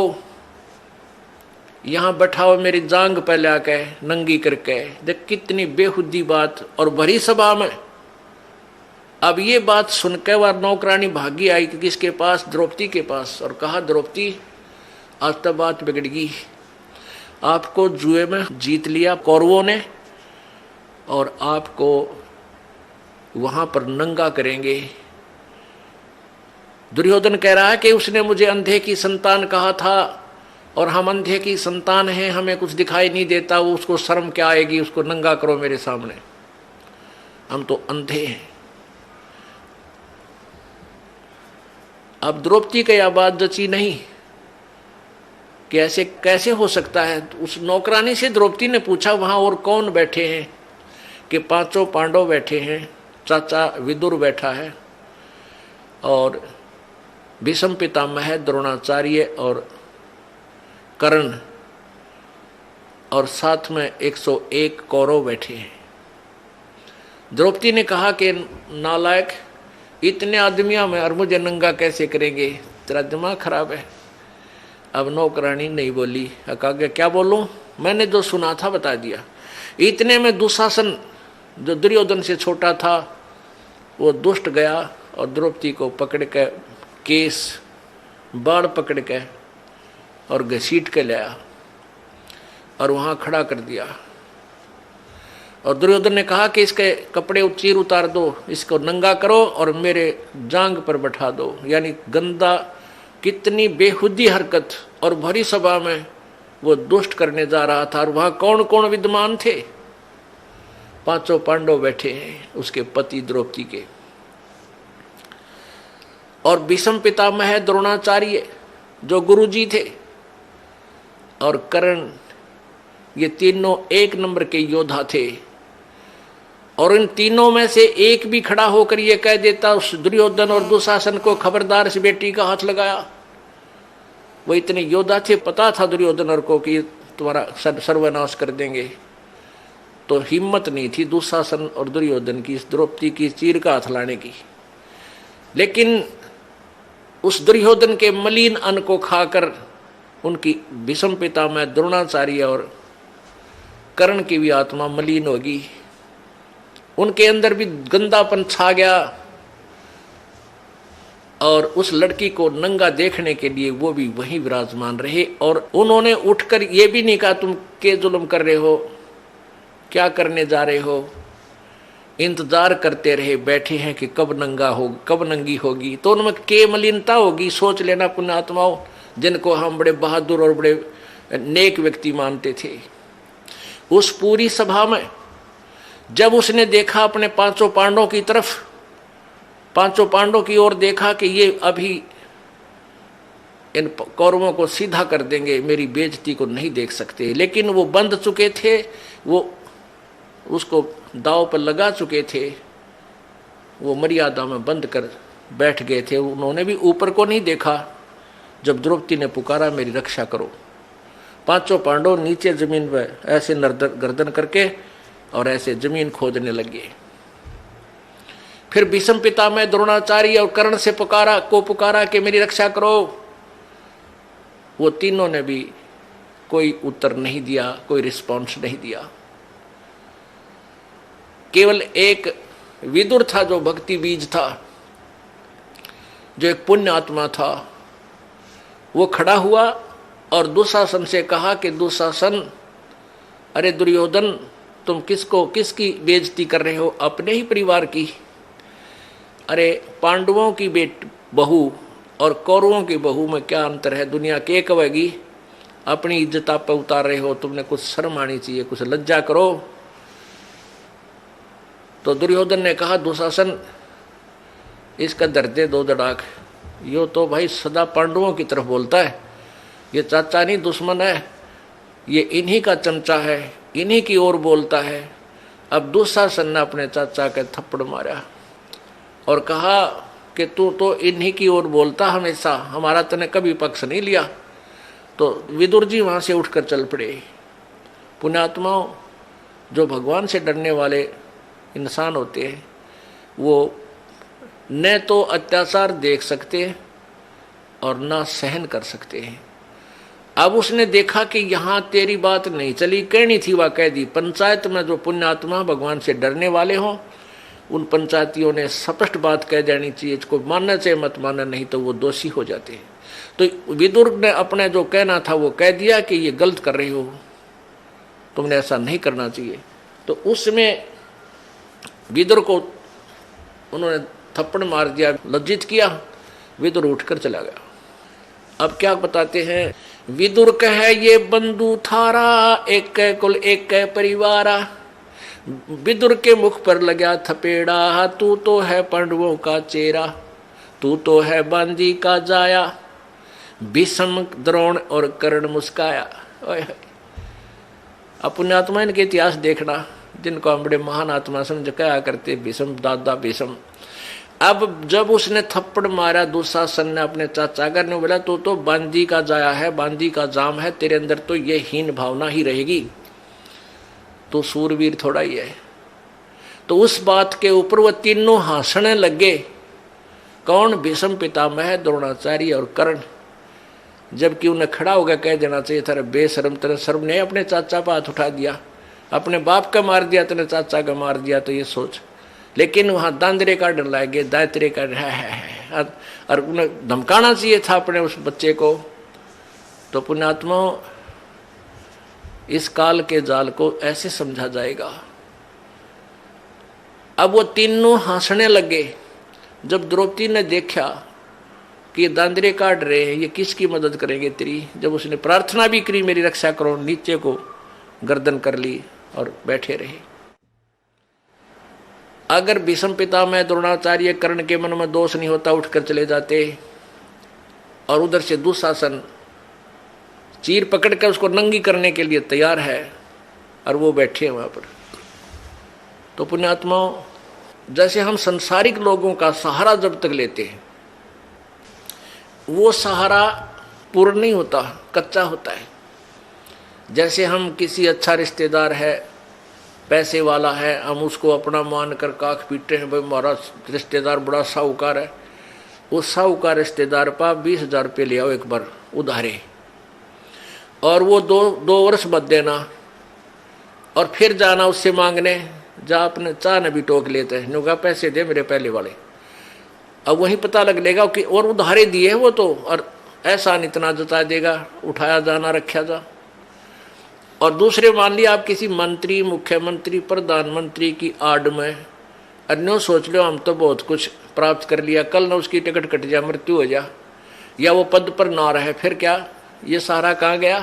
यहाँ बैठाओ मेरी जांग पे लाके नंगी करके। देख कितनी बेहुदी बात, और भरी सभा में। अब ये बात सुनकर वह नौकरानी भागी आई कि किसके पास, द्रौपदी के पास, और कहा द्रौपदी आज तक बात बिगड़ गई, आपको जुए में जीत लिया कौरवों ने और आपको वहां पर नंगा करेंगे। दुर्योधन कह रहा है कि उसने मुझे अंधे की संतान कहा था और हम अंधे की संतान हैं, हमें कुछ दिखाई नहीं देता, वो उसको शर्म क्या आएगी, उसको नंगा करो मेरे सामने, हम तो अंधे हैं। अब द्रौपदी का यह बात जची नहीं कि ऐसे कैसे हो सकता है। उस नौकरानी से द्रौपदी ने पूछा वहां और कौन बैठे हैं, कि पांचों पांडव बैठे हैं, चाचा विदुर बैठा है और भीष्म पितामह, द्रोणाचार्य और कर्ण, और साथ में 101 कौरव बैठे हैं। द्रौपदी ने कहा कि नालायक, इतने आदमियों में और मुझे नंगा कैसे करेंगे, तेरा दिमाग खराब है। अब नौकरानी नहीं बोली, कहा क्या बोलूं, मैंने जो सुना था बता दिया। इतने में दुशासन जो दुर्योधन से छोटा था वो दुष्ट गया और द्रौपदी को पकड़ के केस बाढ़ पकड़ के और घसीट के लाया और वहां खड़ा कर दिया। और दुर्योधन ने कहा कि इसके कपड़े चीर उतार दो, इसको नंगा करो और मेरे जांग पर बैठा दो। यानी गंदा, कितनी बेहुदी हरकत, और भरी सभा में वो दुष्ट करने जा रहा था। और वहां कौन कौन विद्यमान थे, पांचों पांडव बैठे हैं, उसके पति द्रौपदी के, और भीष्म पितामह द्रोणाचार्य जो गुरुजी थे, और कर्ण, ये तीनों एक नंबर के योद्धा थे। और इन तीनों में से एक भी खड़ा होकर ये कह देता उस दुर्योधन और दुशासन को, खबरदार इस बेटी का हाथ लगाया। वो इतने योद्धा थे, पता था दुर्योधन को कि तुम्हारा सर्वनाश कर देंगे, तो हिम्मत नहीं थी दुशासन और दुर्योधन की इस द्रौपदी की चीर का हाथ लाने की। लेकिन उस दुर्योधन के मलिन अन्न को खाकर उनकी भीष्म पितामह द्रोणाचार्य और कर्ण की भी आत्मा मलिन होगी, उनके अंदर भी गंदापन छा गया। और उस लड़की को नंगा देखने के लिए वो भी वहीं विराजमान रहे। और उन्होंने उठकर ये भी नहीं कहा तुम के जुल्म कर रहे हो, क्या करने जा रहे हो, इंतजार करते रहे, बैठे हैं कि कब नंगा हो, कब नंगी होगी। तो उनमें के मलिनता होगी। सोच लेना पुण्यात्माओं, जिनको हम बड़े बहादुर और बड़े नेक व्यक्ति मानते थे। उस पूरी सभा में जब उसने देखा अपने पांचों पांडवों की तरफ, पांचों पांडवों की ओर देखा कि ये अभी इन कौरवों को सीधा कर देंगे, मेरी बेइज्जती को नहीं देख सकते। लेकिन वो बंध चुके थे, वो उसको दांव पर लगा चुके थे, वो मर्यादा में बंद कर बैठ गए थे। उन्होंने भी ऊपर को नहीं देखा। जब द्रौपदी ने पुकारा मेरी रक्षा करो, पांचों पांडव नीचे जमीन पर ऐसे गर्दन करके और ऐसे जमीन खोदने लगे। फिर भीष्म पितामह द्रोणाचार्य और कर्ण से पुकारा कि मेरी रक्षा करो। वो तीनों ने भी कोई उत्तर नहीं दिया, कोई रिस्पॉन्स नहीं दिया। केवल एक विदुर था जो भक्ति बीज था, जो एक पुण्य आत्मा था। वो खड़ा हुआ और दुशासन से कहा कि दुशासन, अरे दुर्योधन, तुम किसकी बेइज्जती कर रहे हो, अपने ही परिवार की। अरे पांडवों की बहू और कौरवों की बहू में क्या अंतर है, दुनिया के कहेगी, अपनी इज्जत आप पे उतार रहे हो, तुमने कुछ शर्म आनी चाहिए, कुछ लज्जा करो। तो दुर्योधन ने कहा दुशासन, इसका दर्दे दो दड़ाक, यो तो भाई सदा पांडवों की तरफ बोलता है, ये चाचा नहीं दुश्मन है, ये इन्हीं का चमचा है, इन्हीं की ओर बोलता है। अब दुशासन ने अपने चाचा के थप्पड़ मारा और कहा कि तू तो इन्हीं की ओर बोलता हमेशा, हमारा तूने कभी पक्ष नहीं लिया। तो विदुर जी वहां से उठकर चल पड़े। पुण्यात्माओं, जो भगवान से डरने वाले इंसान होते हैं, वो न तो अत्याचार देख सकते और ना सहन कर सकते हैं। अब उसने देखा कि यहाँ तेरी बात नहीं चली, कहनी थी वह कह दी। पंचायत में जो पुण्यात्मा भगवान से डरने वाले हों उन पंचायतियों ने स्पष्ट बात कह देनी चाहिए, इसको मानना चाहिए मत मानना, नहीं तो वो दोषी हो जाते हैं। तो विदुर ने अपने जो कहना था वो कह दिया कि ये गलत कर रही हो, तुमने ऐसा नहीं करना चाहिए। तो उसमें विदुर को उन्होंने थप्पड़ मार दिया, लज्जित किया, विदुर उठकर चला गया। अब क्या बताते हैं, विदुर कहे ये बंधु थारा, एक कुल एक परिवारा। विदुर के मुख पर लगा थपेड़ा, तू तो है पांडवों का चेहरा, तू तो है बांदी का जाया। भीष्म द्रोण और कर्ण मुस्काया। अपने आत्मा इनके इतिहास देखना, जिनको हम बड़े महान आत्मा समझ कहा करते, भीष्म दादा भीष्म। अब जब उसने थप्पड़ मारा दुशासन ने अपने चाचागर ने, बोला तो बांदी का जाया है, बांदी का जाम है, तेरे अंदर तो ये हीन भावना ही रहेगी, तो सूरवीर थोड़ा ही है। तो उस बात के ऊपर वो तीनों हंसने लगे। कौन? भीष्म पितामह, द्रोणाचार्य और कर्ण। जबकि उन्हें खड़ा होकर कह देना चाहिए था, बेशर्म तेरे शर्म ने अपने चाचा पर हाथ उठा दिया, अपने बाप का मार दिया, तेरे चाचा का मार दिया, तो ये सोच। लेकिन वहां दांदरे का डर लागे, दायत्रे का है, और उन्हें धमकाना चाहिए था अपने उस बच्चे को। तो पुण्यात्मा इस काल के जाल को ऐसे समझा जाएगा। अब वो तीनों हंसने लगे। जब द्रौपदी ने देखा कि ये दांदरे काट रहे हैं, ये किसकी मदद करेंगे तेरी, जब उसने प्रार्थना भी करी मेरी रक्षा करो, नीचे को गर्दन कर ली और बैठे रहे। अगर भीष्म पितामह द्रोणाचार्य कर्ण के मन में दोष नहीं होता, उठकर चले जाते, और उधर से दुशासन चीर पकड़कर उसको नंगी करने के लिए तैयार है, और वो बैठे हैं वहां पर। तो पुण्यात्माओं, जैसे हम संसारिक लोगों का सहारा जब तक लेते हैं, वो सहारा पूर्ण नहीं होता, कच्चा होता है। जैसे हम किसी अच्छा रिश्तेदार है, पैसे वाला है, हम उसको अपना मान कर काख पीटते हैं, भाई हमारा रिश्तेदार बड़ा साहूकार है। उस साहूकार रिश्तेदार पर 20,000 रुपये ले आओ एक बार उधारे, और वो दो वर्ष मत देना, और फिर जाना उससे मांगने, जा अपने चाह न भी टोक लेते हैं, नुका पैसे दे मेरे पहले वाले। अब वहीं पता लग लेगा कि और उधारे दिए वो तो, और ऐसा इतना जता देगा, उठाया जाना रखा जा। और दूसरे मान लिया आप किसी मंत्री, मुख्यमंत्री, प्रधानमंत्री की आड़ में, अन्यों सोच लो हम तो बहुत कुछ प्राप्त कर लिया, कल ना उसकी टिकट कट जाए, मृत्यु हो जा, या वो पद पर ना रहे, फिर क्या, ये सहारा कहाँ गया?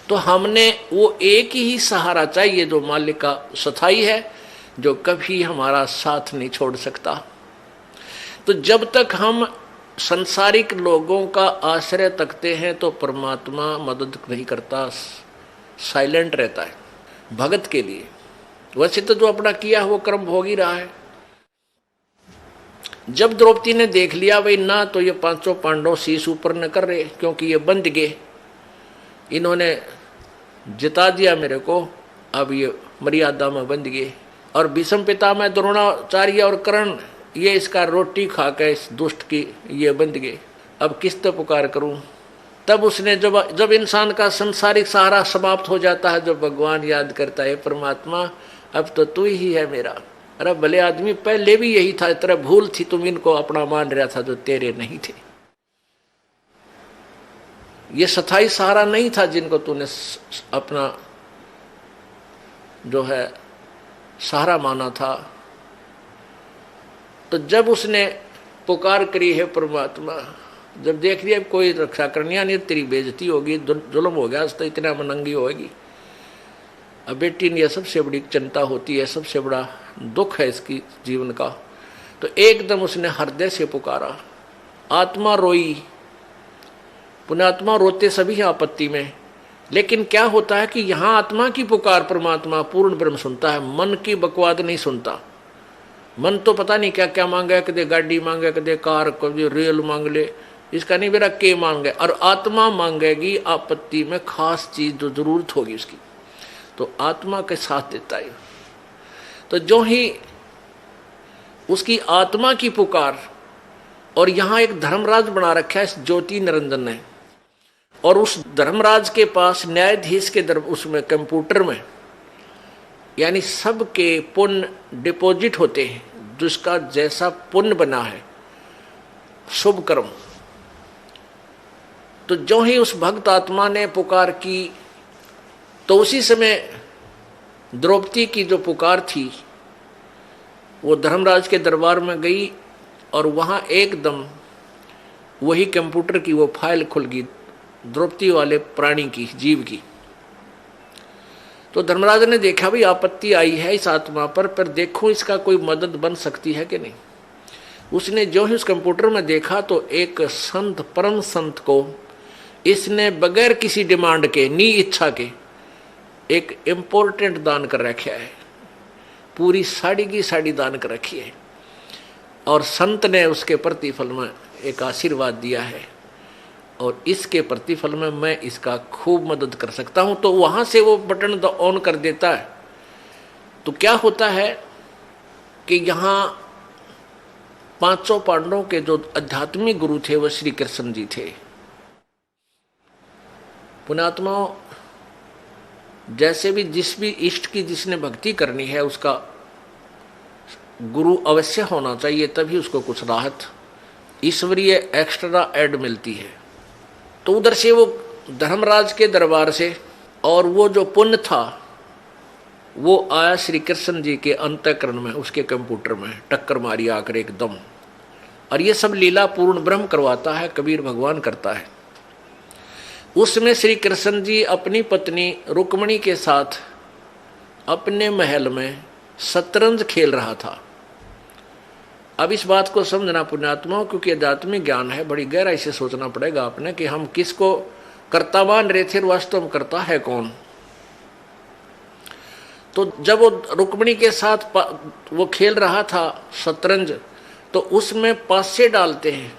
तो हमने वो एक ही सहारा चाहिए जो मालिक का स्थायी है, जो कभी हमारा साथ नहीं छोड़ सकता। तो जब तक हम संसारिक लोगों का आश्रय तकते हैं तो परमात्मा मदद नहीं करता, साइलेंट रहता है भगत के लिए। वैसे तो जो अपना किया वो कर्म भोग ही रहा है। जब द्रौपदी ने देख लिया भाई ना तो ये 500 पांडव शीश ऊपर न कर रहे, क्योंकि ये बंध गए, इन्होंने जिता दिया मेरे को, अब ये मर्यादा में बंध गए। और भीष्म पितामह द्रोणाचार्य और कर्ण ये इसका रोटी खा के इस दुष्ट की ये बंध गए, अब किस तो पुकार करूं। तब उसने जब इंसान का संसारिक सहारा समाप्त हो जाता है, जब भगवान याद करता है परमात्मा अब तो तू ही है मेरा। अरे भले आदमी पहले भी यही था, तेरा भूल थी, तुम इनको अपना मान रहा था जो तेरे नहीं थे। ये स्थायी सहारा नहीं था जिनको तूने अपना जो है सहारा माना था। तो जब उसने पुकार करी है परमात्मा, जब देख लिया कोई रक्षा करनी नहीं, तेरी बेइज्जती होगी, जुल्म हो गया, तो इतना मनंगी होगी। अब बेटी ने यह सबसे बड़ी चिंता होती है, सबसे बड़ा दुख है इसकी जीवन का। तो एकदम उसने हृदय से पुकारा, आत्मा रोई। पुण्यात्मा रोते सभी हैं आपत्ति में, लेकिन क्या होता है कि यहाँ आत्मा की पुकार परमात्मा पूर्ण ब्रह्म सुनता है, मन की बकवाद नहीं सुनता। मन तो पता नहीं क्या क्या मांगे, कदे गाड़ी मांगे, कदे कार, कदे रेल मांग ले, इसका नहीं मेरा के मांगे। और आत्मा मांगेगी आपत्ति में खास चीज जो जरूरत होगी उसकी, तो आत्मा के साथ देता है। तो जो ही उसकी आत्मा की पुकार और यहाँ एक धर्मराज बना रखा है इस ज्योति निरंजन ने, और उस धर्मराज के पास न्यायाधीश के उसमें कंप्यूटर में यानी सबके पुण्य डिपॉजिट होते हैं, जिसका जैसा पुण्य बना है शुभ कर्म। तो जो ही उस भक्त आत्मा ने पुकार की, तो उसी समय द्रौपदी की जो पुकार थी वो धर्मराज के दरबार में गई, और वहां एकदम वही कंप्यूटर की वो फाइल खुल गई द्रौपदी वाले प्राणी की, जीव की। तो धर्मराज ने देखा भी आपत्ति आई है इस आत्मा पर देखो इसका कोई मदद बन सकती है कि नहीं। उसने जो ही उस कंप्यूटर में देखा तो एक संत, परम संत को इसने बगैर किसी डिमांड के, नी इच्छा के एक इम्पोर्टेंट दान कर रखा है, पूरी साड़ी की साड़ी दान कर रखी है, और संत ने उसके प्रतिफल में एक आशीर्वाद दिया है, और इसके प्रतिफल में मैं इसका खूब मदद कर सकता हूं। तो वहां से वो बटन ऑन कर देता है। तो क्या होता है कि यहाँ पांचों पांडवों के जो आध्यात्मिक गुरु थे वो श्री कृष्ण जी थे। पुण्यात्माओं, जैसे भी जिस भी इष्ट की जिसने भक्ति करनी है उसका गुरु अवश्य होना चाहिए, तभी उसको कुछ राहत ईश्वरीय एक्स्ट्रा ऐड मिलती है। तो उधर से वो धर्मराज के दरबार से, और वो जो पुण्य था वो आया श्री कृष्ण जी के अंतःकरण में, उसके कंप्यूटर में टक्कर मारी आकर एकदम। और ये सब लीला पूर्ण ब्रह्म करवाता है, कबीर भगवान करता है। उसमें श्री कृष्ण जी अपनी पत्नी रुक्मणी के साथ अपने महल में शतरंज खेल रहा था। अब इस बात को समझना पुण्यात्माओं, क्योंकि आध्यात्मिक ज्ञान है, बड़ी गहराई से सोचना पड़ेगा आपने कि हम किसको कर्ता मान रहे थे, वास्तव में कर्ता है कौन। तो जब वो रुक्मणी के साथ वो खेल रहा था शतरंज, तो उसमें पासे डालते हैं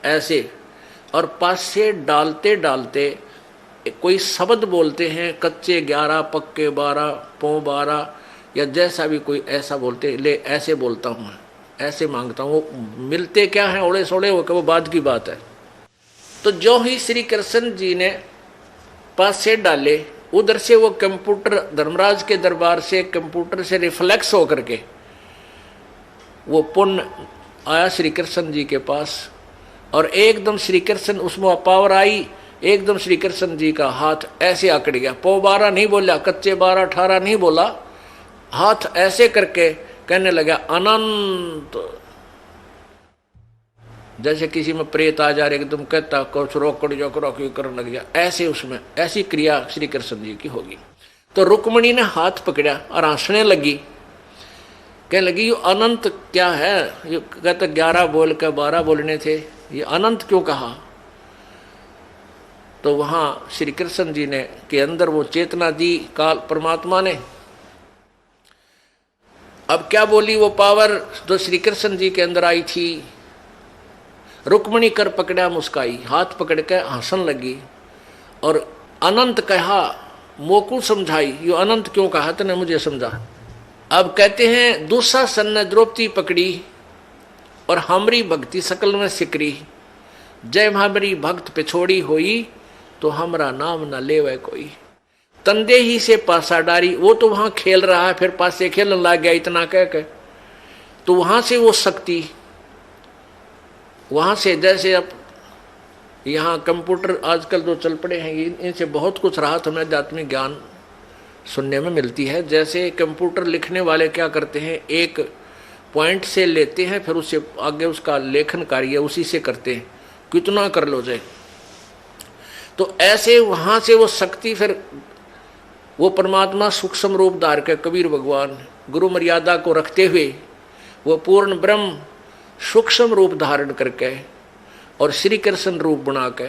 ऐसे, और पासे डालते डालते कोई शब्द बोलते हैं, कच्चे 11 पक्के 12 पौ 12, या जैसा भी कोई ऐसा बोलते, ले ऐसे बोलता हूँ मैं, ऐसे मांगता हूँ। वो मिलते क्या हैं ओड़े सोड़े, वो बाद की बात है। तो जो ही श्री कृष्ण जी ने पासे डाले, उधर से वो कंप्यूटर धर्मराज के दरबार से कंप्यूटर से रिफ्लेक्स होकर के वो पुण्य आया श्री कृष्ण जी के पास, और एकदम श्री कृष्ण उसमें पावर आई, एकदम श्री कृष्ण जी का हाथ ऐसे आकड़ गया। पौ 12 नहीं बोला, कच्चे 12 18 नहीं बोला, हाथ ऐसे करके कहने लगा अनंत। जैसे किसी में प्रेत आ जा रहे, एकदम कहता कुछ रोकड़ जो करने लग गया, ऐसे उसमें ऐसी क्रिया श्री कृष्ण जी की होगी। तो रुक्मणी ने हाथ पकड़ा और हंसने लगी, कहने लगी ये अनंत क्या है, ये कहते 11 बोल के 12 बोलने थे, ये अनंत क्यों कहा। तो वहां श्री कृष्ण जी ने के अंदर वो चेतना दी काल परमात्मा ने। अब क्या बोली वो पावर जो श्री कृष्ण जी के अंदर आई थी, रुक्मणी कर पकड़ा मुस्काई, हाथ पकड़ के हंसन लगी, और अनंत कहा, मोकू समझाई, यो अनंत क्यों कहा तने मुझे समझा। अब कहते हैं दुशासन ने द्रौपदी पकड़ी और हमारी भक्ति सकल में सिकरी, जय हमारी भक्त पिछोड़ी होई तो हमारा नाम न लेवे कोई। तंदे ही से पासा डारी, वो तो वहां खेल रहा है, फिर पासे खेलने लग गया इतना कह के। तो वहां से वो शक्ति, वहां से जैसे अब यहाँ कंप्यूटर आजकल जो चल पड़े हैं, इनसे बहुत कुछ राहत हमें आध्यात्मिक ज्ञान सुनने में मिलती है। जैसे कंप्यूटर लिखने वाले क्या करते हैं, एक पॉइंट से लेते हैं, फिर उससे आगे उसका लेखन कार्य उसी से करते हैं, कितना कर लो जाए। तो ऐसे वहां से वो शक्ति, फिर वो परमात्मा सूक्ष्म रूप धार के कबीर भगवान गुरु मर्यादा को रखते हुए वो पूर्ण ब्रह्म सूक्ष्म रूप धारण करके और श्री कृष्ण रूप बना के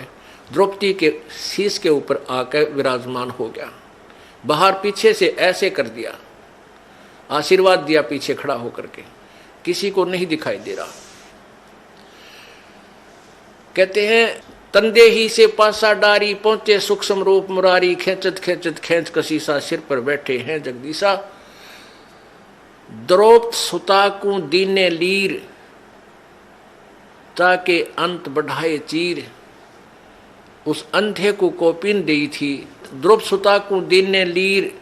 द्रौपदी के शीश के ऊपर आकर विराजमान हो गया। बाहर पीछे से ऐसे कर दिया, आशीर्वाद दिया पीछे खड़ा होकर के, किसी को नहीं दिखाई दे रहा। कहते हैं तंदे ही से पासा डारी, पहुंचे सूक्ष्म रूप मुरारी, खेचत खेचत खेच कसीसा, सिर पर बैठे हैं जगदीशा। द्रौपद सुता को दीने लीर, जाके अंत बढ़ाए चीर। उस अंधे को कोपिन दी थी, द्रुप सुता को दिन ने लीर,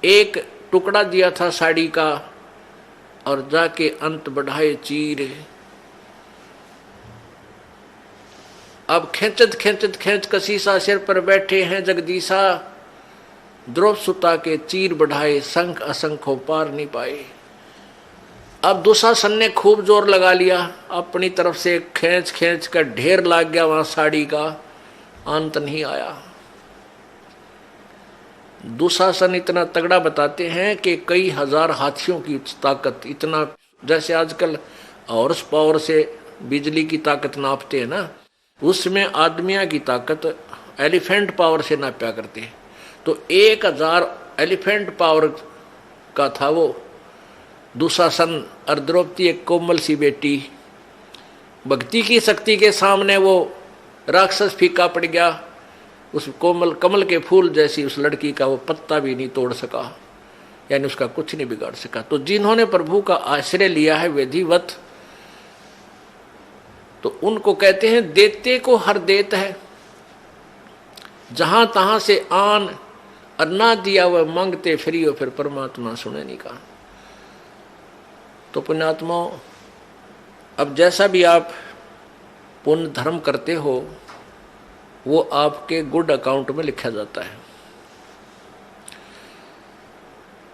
एक टुकड़ा दिया था साड़ी का और जाके अंत बढ़ाए चीर। अब खेचत खेचत खेच कसीसा सिर पर बैठे हैं जगदीशा, द्रुप सुता के चीर बढ़ाए संख असंख्यों पार नहीं पाए। अब दुशासन ने खूब जोर लगा लिया, अपनी तरफ से खींच खींच कर ढेर लाग गया वहां साड़ी का, अंत नहीं आया। दुशासन इतना तगड़ा बताते हैं कि कई हजार हाथियों की ताकत, इतना जैसे आजकल हॉर्स पावर से बिजली की ताकत नापते हैं ना, उसमें आदमिया की ताकत एलिफेंट पावर से नापा करते हैं। तो 1000 एलिफेंट पावर का था वो दुशासन। और द्रौपदी एक कोमल सी बेटी, भक्ति की शक्ति के सामने वो राक्षस फीका पड़ गया। उस कोमल कमल के फूल जैसी उस लड़की का वो पत्ता भी नहीं तोड़ सका, यानी उसका कुछ नहीं बिगाड़ सका। तो जिन्होंने प्रभु का आश्रय लिया है विधिवत, तो उनको कहते हैं देते को हर देत है। जहां तहां से आन और ना दिया वह मांगते फ्री हो, फिर परमात्मा सुने नहीं कहा। तो पुण्यात्मा, अब जैसा भी आप पुण्य धर्म करते हो वो आपके गुड अकाउंट में लिखा जाता है।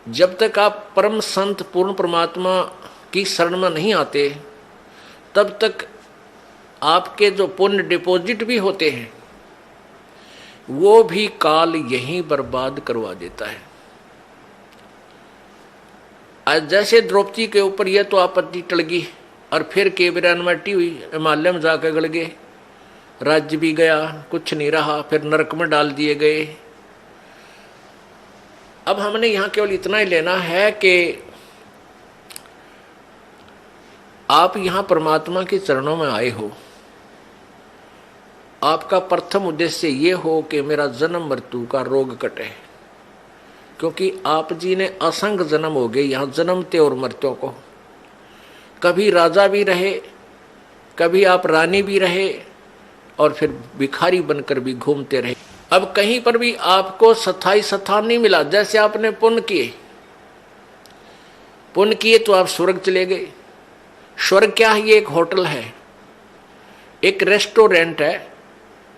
जब तक आप परम संत पूर्ण परमात्मा की शरण में नहीं आते, तब तक आपके जो पुण्य डिपॉजिट भी होते हैं वो भी काल यहीं बर्बाद करवा देता है। आज जैसे द्रौपदी के ऊपर यह तो आपत्ति टल गई और फिर केवरानमटी हुई, हिमालय में जाकर गड़ गए, राज्य भी गया, कुछ नहीं रहा, फिर नरक में डाल दिए गए। अब हमने यहां केवल इतना ही लेना है कि आप यहां परमात्मा के चरणों में आए हो, आपका प्रथम उद्देश्य ये हो कि मेरा जन्म मृत्यु का रोग कटे, क्योंकि आप जी ने असंख्य जन्म हो गए यहाँ जन्मते और मरते को। कभी राजा भी रहे, कभी आप रानी भी रहे, और फिर भिखारी बनकर भी घूमते रहे। अब कहीं पर भी आपको स्थायी स्थान नहीं मिला। जैसे आपने पुण्य किए तो आप स्वर्ग चले गए। स्वर्ग क्या है? ये एक होटल है, एक रेस्टोरेंट है।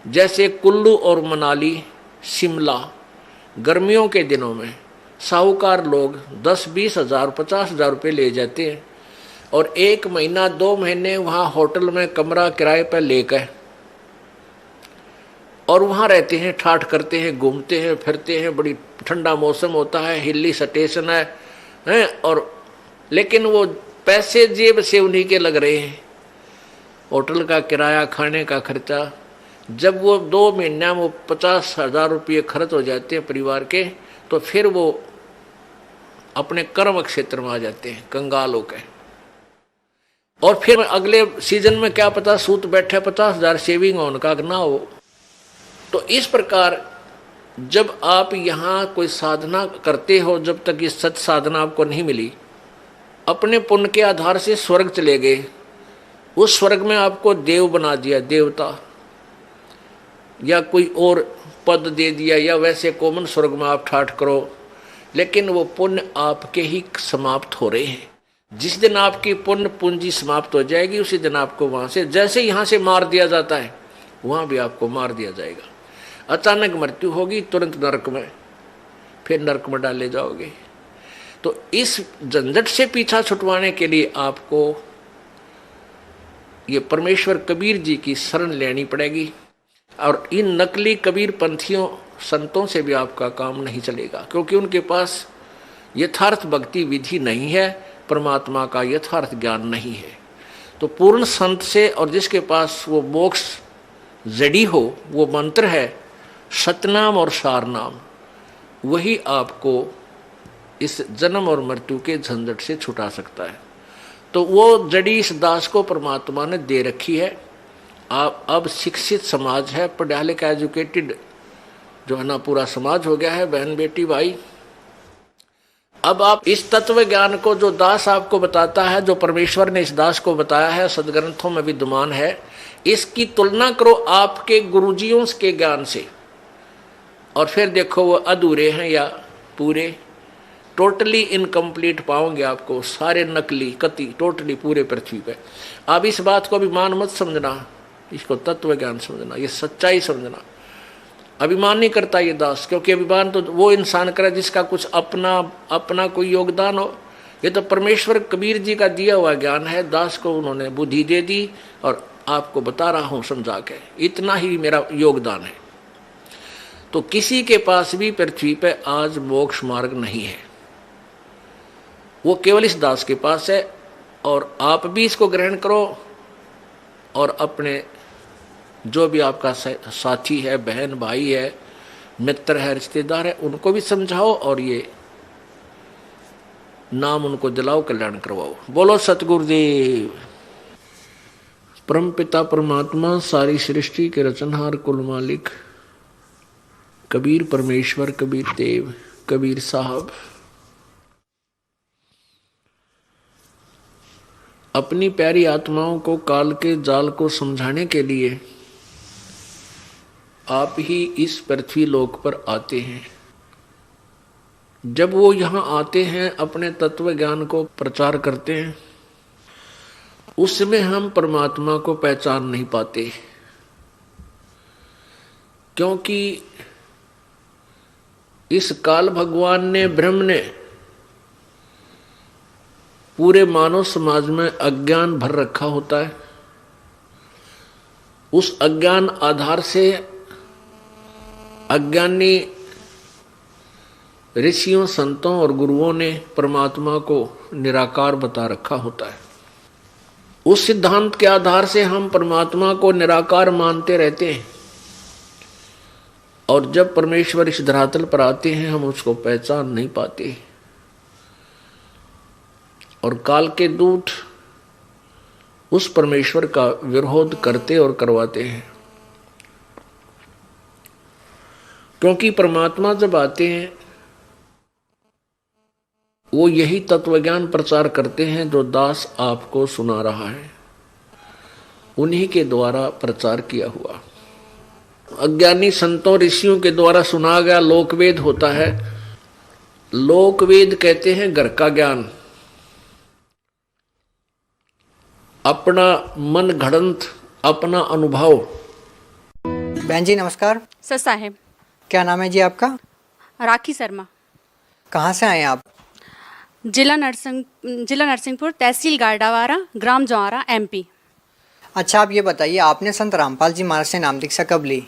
जैसे कुल्लू और मनाली, शिमला, गर्मियों के दिनों में साहूकार लोग 10-20 हजार 50 हजार रुपये ले जाते हैं और 1 महीना 2 महीने वहाँ होटल में कमरा किराए पर लेकर और वहाँ रहते हैं, ठाठ करते हैं, घूमते हैं, फिरते हैं। बड़ी ठंडा मौसम होता है, हिली स्टेशन है और लेकिन वो पैसे जेब से उन्हीं के लग रहे हैं, होटल का किराया, खाने का खर्चा। जब वो 2 महीना वो 50 हजार रुपये खर्च हो जाते हैं परिवार के, तो फिर वो अपने कर्म क्षेत्र में आ जाते हैं कंगाल होकर। और फिर अगले सीजन में क्या पता सूत बैठे 50 हजार सेविंग हो उनका ना हो। तो इस प्रकार जब आप यहाँ कोई साधना करते हो, जब तक ये सच साधना आपको नहीं मिली, अपने पुण्य के आधार से स्वर्ग चले गए। उस स्वर्ग में आपको देव बना दिया, देवता, या कोई और पद दे दिया, या वैसे कॉमन स्वर्ग में आप ठाठ करो, लेकिन वो पुण्य आपके ही समाप्त हो रहे हैं। जिस दिन आपकी पुण्य पूंजी समाप्त हो जाएगी, उसी दिन आपको वहां से, जैसे यहाँ से मार दिया जाता है, वहां भी आपको मार दिया जाएगा। अचानक मृत्यु होगी, तुरंत नरक में, फिर नरक में डाले जाओगे। तो इस झंझट से पीछा छुटवाने के लिए आपको ये परमेश्वर कबीर जी की शरण लेनी पड़ेगी। और इन नकली कबीर पंथियों संतों से भी आपका काम नहीं चलेगा, क्योंकि उनके पास यथार्थ भक्ति विधि नहीं है, परमात्मा का यथार्थ ज्ञान नहीं है। तो पूर्ण संत से, और जिसके पास वो मोक्ष जड़ी हो, वो मंत्र है सतनाम और सारनाम, वही आपको इस जन्म और मृत्यु के झंझट से छुटा सकता है। तो वो जड़ी इस दास को परमात्मा ने दे रखी है। आप अब शिक्षित समाज है, पढ़ा लिखा एजुकेटेड जो है ना पूरा समाज हो गया है, बहन बेटी भाई। अब आप इस तत्व ज्ञान को जो दास आपको बताता है, जो परमेश्वर ने इस दास को बताया है, सदग्रंथों में विद्यमान है, इसकी तुलना करो आपके गुरुजियों के ज्ञान से, और फिर देखो वो अधूरे हैं या पूरे। टोटली इनकम्प्लीट पाओगे आपको, सारे नकली कति टोटली पूरे पृथ्वी पे। आप इस बात को अभिमान मत समझना, इसको तत्व ज्ञान समझना, ये सच्चाई समझना। अभिमान नहीं करता ये दास, क्योंकि अभिमान तो वो इंसान करे जिसका कुछ अपना कोई योगदान हो। ये तो परमेश्वर कबीर जी का दिया हुआ ज्ञान है, दास को उन्होंने बुद्धि दे दी और आपको बता रहा हूं समझा के, इतना ही मेरा योगदान है। तो किसी के पास भी पृथ्वी पे आज मोक्ष मार्ग नहीं है, वो केवल इस दास के पास है। और आप भी इसको ग्रहण करो और अपने जो भी आपका साथी है, बहन भाई है, मित्र है, रिश्तेदार है, उनको भी समझाओ और ये नाम उनको दिलाओ, कल्याण करवाओ। बोलो सतगुरुदेव। परम पिता परमात्मा, सारी सृष्टि के रचनहार, कुल मालिक कबीर परमेश्वर, कबीर देव, कबीर साहब, अपनी प्यारी आत्माओं को काल के जाल को समझाने के लिए आप ही इस पृथ्वी लोक पर आते हैं। जब वो यहाँ आते हैं, अपने तत्व ज्ञान को प्रचार करते हैं, उसमें हम परमात्मा को पहचान नहीं पाते, क्योंकि इस काल भगवान ने, ब्रह्म ने पूरे मानव समाज में अज्ञान भर रखा होता है। उस अज्ञान आधार से अज्ञानी ऋषियों, संतों और गुरुओं ने परमात्मा को निराकार बता रखा होता है। उस सिद्धांत के आधार से हम परमात्मा को निराकार मानते रहते हैं, और जब परमेश्वर इस धरातल पर आते हैं हम उसको पहचान नहीं पाते, और काल के दूत उस परमेश्वर का विरोध करते और करवाते हैं। क्योंकि परमात्मा जब आते हैं वो यही तत्वज्ञान प्रचार करते हैं जो दास आपको सुना रहा है, उन्हीं के द्वारा प्रचार किया हुआ। अज्ञानी संतों ऋषियों के द्वारा सुना गया लोकवेद होता है। लोकवेद कहते हैं घर का ज्ञान, अपना मन घड़ंत, अपना अनुभव। बहन जी नमस्कार। सर साहेब। क्या नाम है जी आपका? राखी शर्मा। कहाँ से आए आप? जिला नरसिंहपुर, तहसील गारडावारा, ग्राम जौरा, MP। अच्छा, आप ये बताइए, आपने संत रामपाल जी महाराज से नाम दीक्षा कब ली?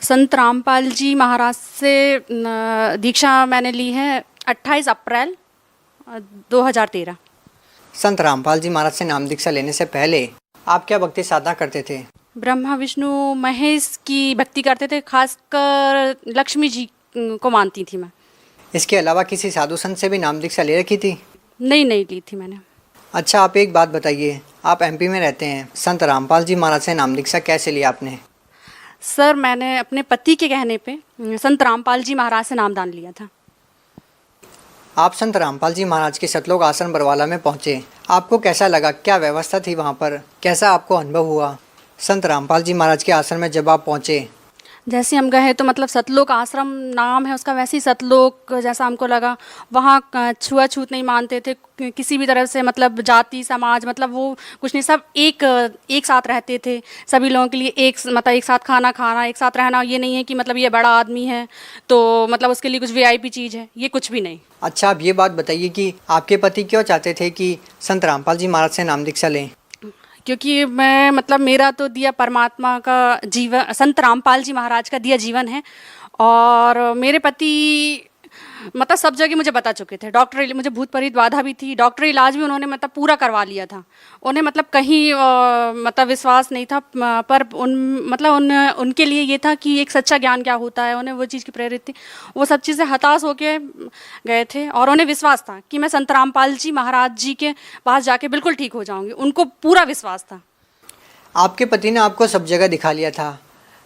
संत रामपाल जी महाराज से दीक्षा मैंने ली है 28 अप्रैल 2013। संत रामपाल जी महाराज से नाम दीक्षा लेने से पहले आप क्या भक्ति साधना करते थे? ब्रह्मा विष्णु महेश की भक्ति करते थे, खासकर लक्ष्मी जी को मानती थी मैं। इसके अलावा किसी साधु संत से भी नाम दीक्षा ले रखी थी? नहीं ली थी मैंने। अच्छा, आप एक बात बताइए, आप MP में रहते हैं, संत रामपाल जी महाराज से नाम दीक्षा कैसे लिया आपने? सर मैंने अपने पति के कहने पे संत रामपाल जी महाराज से नामदान लिया था। आप संत रामपाल जी महाराज के सतलोक आश्रम बरवाला में पहुँचे, आपको कैसा लगा? क्या व्यवस्था थी वहाँ पर? कैसा आपको अनुभव हुआ संत रामपाल जी महाराज के आश्रम में जब आप पहुँचे? जैसे हम गए तो मतलब सतलोक आश्रम नाम है उसका, वैसे ही सतलोक जैसा हमको लगा। वहाँ छुआछूत नहीं मानते थे किसी भी तरह से, मतलब जाति समाज मतलब वो कुछ नहीं, सब एक साथ रहते थे। सभी लोगों के लिए एक साथ खाना खाना, एक साथ रहना। ये नहीं है कि मतलब ये बड़ा आदमी है तो मतलब उसके लिए कुछ VIP चीज़ है, ये कुछ भी नहीं। अच्छा, आप ये बात बताइए कि आपके पति क्यों चाहते थे कि संत रामपाल जी महाराज से नाम दीक्षा लें? क्योंकि मैं मतलब मेरा तो दिया परमात्मा का जीवन, संत रामपाल जी महाराज का दिया जीवन है। और मेरे पति मतलब सब जगह मुझे बता चुके थे। डॉक्टर, मुझे भूत प्रेत बाधा भी थी, डॉक्टर इलाज भी उन्होंने मतलब पूरा करवा लिया था। उन्हें मतलब कहीं मतलब विश्वास नहीं था, पर उनके लिए ये था कि एक सच्चा ज्ञान क्या होता है, उन्हें वो चीज़ की प्रेरित थी। वो सब चीज़ें हताश होके गए थे और उन्हें विश्वास था कि मैं संत रामपाल जी महाराज जी के पास जाके बिल्कुल ठीक हो जाऊँगी। उनको पूरा विश्वास था। आपके पति ने आपको सब जगह दिखा लिया था,